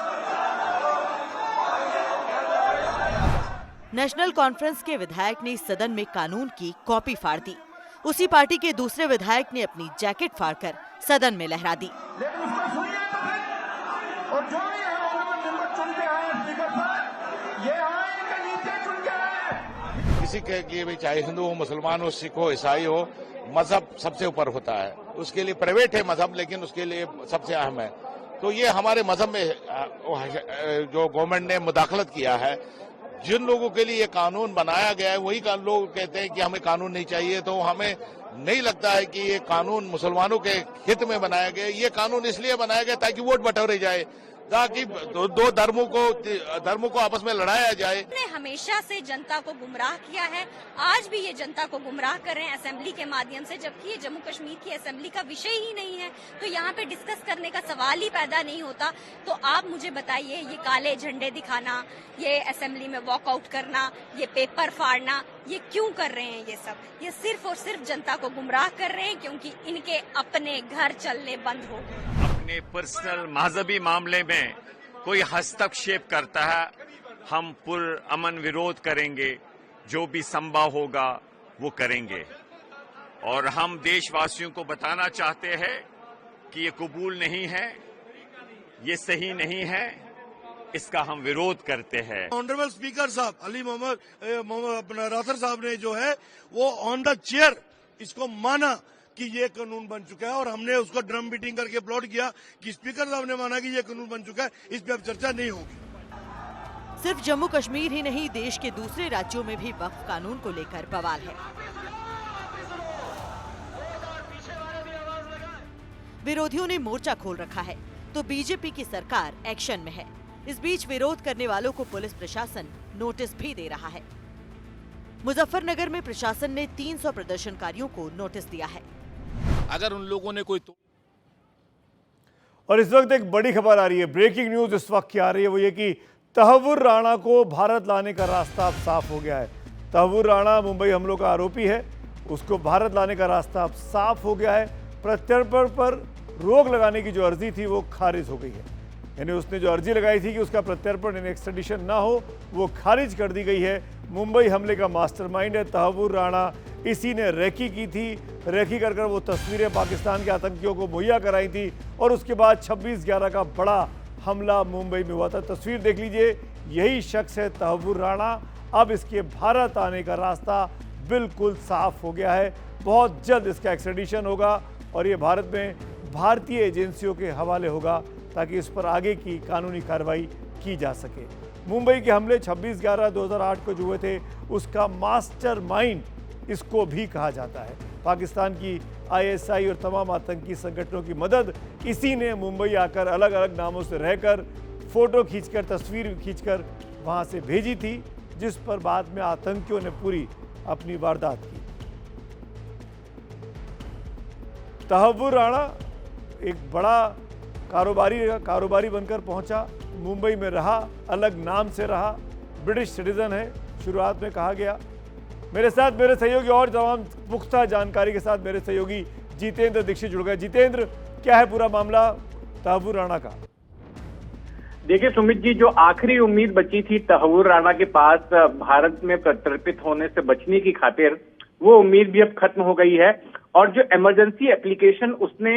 नेशनल कॉन्फ्रेंस के विधायक ने सदन में कानून की कॉपी फाड़ दी। उसी पार्टी के दूसरे विधायक ने अपनी जैकेट फाड़कर सदन में लहरा दी। किसी के लिए भी, चाहे हिंदू हो, मुसलमान हो, सिख हो, ईसाई हो, मजहब सबसे ऊपर होता है। उसके लिए प्राइवेट है मजहब, लेकिन उसके लिए सबसे अहम है। तो ये हमारे मजहब में जो गवर्नमेंट ने मुदाखलत किया है, जिन लोगों के लिए ये कानून बनाया गया है, वही लोग कहते हैं कि हमें कानून नहीं चाहिए। तो हमें नहीं लगता है कि ये कानून मुसलमानों के हित में बनाया गया। ये कानून इसलिए बनाया गया ताकि वोट बटोरे जाए, ताकि दो धर्मों को आपस में लड़ाया जाए। ने हमेशा से जनता को गुमराह किया है, आज भी ये जनता को गुमराह कर रहे हैं असेंबली के माध्यम से, जबकि ये जम्मू कश्मीर की असेंबली का विषय ही नहीं है। तो यहाँ पे डिस्कस करने का सवाल ही पैदा नहीं होता। तो आप मुझे बताइए, ये काले झंडे दिखाना, ये असेंबली में वॉकआउट करना, ये पेपर फाड़ना, ये क्यों कर रहे हैं? ये सब ये सिर्फ और सिर्फ जनता को गुमराह कर रहे हैं, क्योंकि इनके अपने घर चलने बंद हो गए। अपने पर्सनल मजहबी मामले में कोई हस्तक्षेप करता है, हम पुरअमन विरोध करेंगे। जो भी संभव होगा वो करेंगे। और हम देशवासियों को बताना चाहते हैं कि ये कबूल नहीं है, ये सही नहीं है, इसका हम विरोध करते हैं। ऑनरेबल स्पीकर साहब अली मोहम्मद राथर साहब ने जो है वो ऑन द चेयर इसको माना कि ये कानून बन चुका है, और हमने उसको ड्रम बीटिंग करके अपलोड किया कि स्पीकर साहब ने माना कि ये कानून बन चुका है, इस पे अब चर्चा नहीं होगी। सिर्फ जम्मू कश्मीर ही नहीं, देश के दूसरे राज्यों में भी वक्फ कानून को लेकर बवाल है। विरोधियों ने मोर्चा खोल रखा है तो बीजेपी की सरकार एक्शन में है। इस बीच विरोध करने वालों को पुलिस प्रशासन नोटिस भी दे रहा है। मुजफ्फरनगर में प्रशासन ने 300 प्रदर्शनकारियों को नोटिस दिया है। अगर उन लोगों ने कोई और इस वक्त एक बड़ी खबर आ रही है, ब्रेकिंग न्यूज इस वक्त की आ रही है, वो ये कि तहव्वुर राणा को भारत लाने का रास्ता अब साफ हो गया है। तहव्वुर राणा मुंबई हमलों का आरोपी है, उसको भारत लाने का रास्ता अब साफ हो गया है। प्रत्यर्पण पर रोक लगाने की जो अर्जी थी वो खारिज हो गई है, यानी उसने जो अर्जी लगाई थी कि उसका प्रत्यर्पण यानी एक्स्ट्रेडिशन ना हो, वो खारिज कर दी गई है। मुंबई हमले का मास्टरमाइंड है तहव्वुर राणा, इसी ने रेकी की थी। रेकी कर वो तस्वीरें पाकिस्तान के आतंकियों को मुहैया कराई थी और उसके बाद 26/11 का बड़ा हमला मुंबई में हुआ था। तस्वीर देख लीजिए, यही शख्स है तहव्वुर राणा। अब इसके भारत आने का रास्ता बिल्कुल साफ हो गया है। बहुत जल्द इसका एक्स्ट्रेडिशन होगा और ये भारत में भारतीय एजेंसियों के हवाले होगा ताकि इस पर आगे की कानूनी कार्रवाई की जा सके। मुंबई के हमले 26/11/2008 को जो हुए थे, उसका मास्टरमाइंड इसको भी कहा जाता है। पाकिस्तान की ISI और तमाम आतंकी संगठनों की मदद इसी ने मुंबई आकर अलग अलग नामों से रहकर फोटो खींचकर, तस्वीर खींचकर वहां से भेजी थी, जिस पर बाद में आतंकियों ने पूरी अपनी वारदात की। तहव्वुर राणा एक बड़ा कारोबारी बनकर पहुंचा, मुंबई में रहा, अलग नाम से रहा, ब्रिटिश सिटीजन है, शुरुआत में कहा गया। मेरे साथ मेरे सहयोगी और तमाम पुख्ता जानकारी के साथ मेरे सहयोगी जितेंद्र दीक्षित जुड़ गए। जितेंद्र, क्या है पूरा मामला तहव्वुर राणा का? देखिए सुमित जी, जो आखिरी उम्मीद बची थी तहव्वुर राणा के पास भारत में प्रत्यर्पित होने से बचने की खातिर, वो उम्मीद भी अब खत्म हो गई है। और जो इमरजेंसी एप्लीकेशन उसने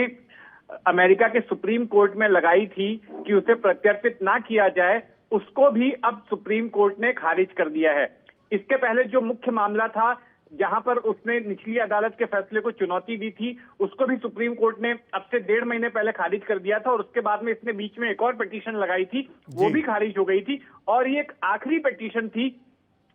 अमेरिका के सुप्रीम कोर्ट में लगाई थी कि उसे प्रत्यर्पित ना किया जाए, उसको भी अब सुप्रीम कोर्ट ने खारिज कर दिया है। इसके पहले जो मुख्य मामला था, जहां पर उसने निचली अदालत के फैसले को चुनौती दी थी, उसको भी सुप्रीम कोर्ट ने अब से 1.5 महीने पहले खारिज कर दिया था। और उसके बाद में इसने बीच में एक और पिटीशन लगाई थी, वो भी खारिज हो गई थी। और ये एक आखिरी पिटीशन थी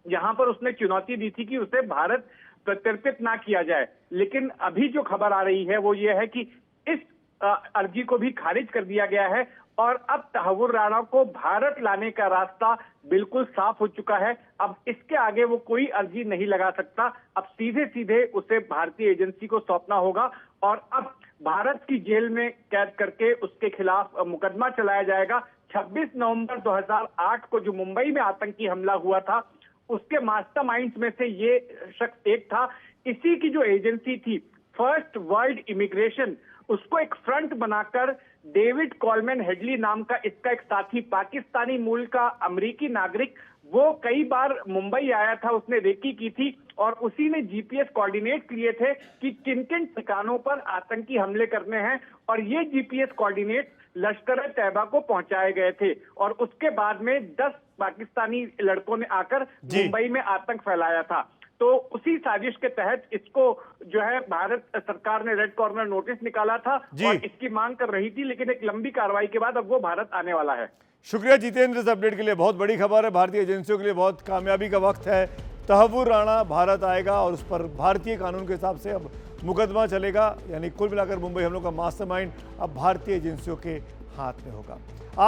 जहां पर उसने चुनौती दी थी कि उसे भारत प्रत्यर्पित ना किया जाए। लेकिन अभी जो खबर आ रही है वो ये है कि इस अर्जी को भी खारिज कर दिया गया है और अब तहव्वुर राणा को भारत लाने का रास्ता बिल्कुल साफ हो चुका है। अब इसके आगे वो कोई अर्जी नहीं लगा सकता। अब सीधे सीधे उसे भारतीय एजेंसी को सौंपना होगा और अब भारत की जेल में कैद करके उसके खिलाफ मुकदमा चलाया जाएगा। 26 नवंबर 2008 को जो मुंबई में आतंकी हमला हुआ था, उसके मास्टरमाइंड्स में से ये शख्स एक था। इसी की जो एजेंसी थी फर्स्ट वर्ल्ड इमिग्रेशन, उसको एक फ्रंट बनाकर डेविड कॉलमैन हेडली नाम का इसका एक साथी, पाकिस्तानी मूल का अमेरिकी नागरिक, वो कई बार मुंबई आया था, उसने रेकी की थी और उसी ने जीपीएस कोऑर्डिनेट लिए थे कि किन किन ठिकानों पर आतंकी हमले करने हैं और ये जीपीएस कोऑर्डिनेट लश्कर-ए-तैयबा को पहुंचाए गए थे। और उसके बाद में 10 पाकिस्तानी लड़कों ने आकर मुंबई में आतंक फैलाया था। तो उसी साजिश के तहत इसको जो है भारत सरकार ने रेड कॉर्नर नोटिस निकाला था और इसकी मांग कर रही थी, लेकिन एक लंबी कार्रवाई के बाद अब वो भारत आने वाला है। शुक्रिया जितेंद्र इस अपडेट के लिए। बहुत बड़ी खबर है, भारतीय एजेंसियों के लिए बहुत कामयाबी का वक्त है। तहव्वुर राणा भारत आएगा और उस पर भारतीय कानून के हिसाब से अब मुकदमा चलेगा। यानी कुल मिलाकर मुंबई हमलों का मास्टरमाइंड अब भारतीय एजेंसियों के हाथ में होगा।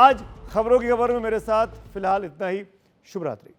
आज खबरों की खबर में मेरे साथ फिलहाल इतना ही। शुभ रात्रि।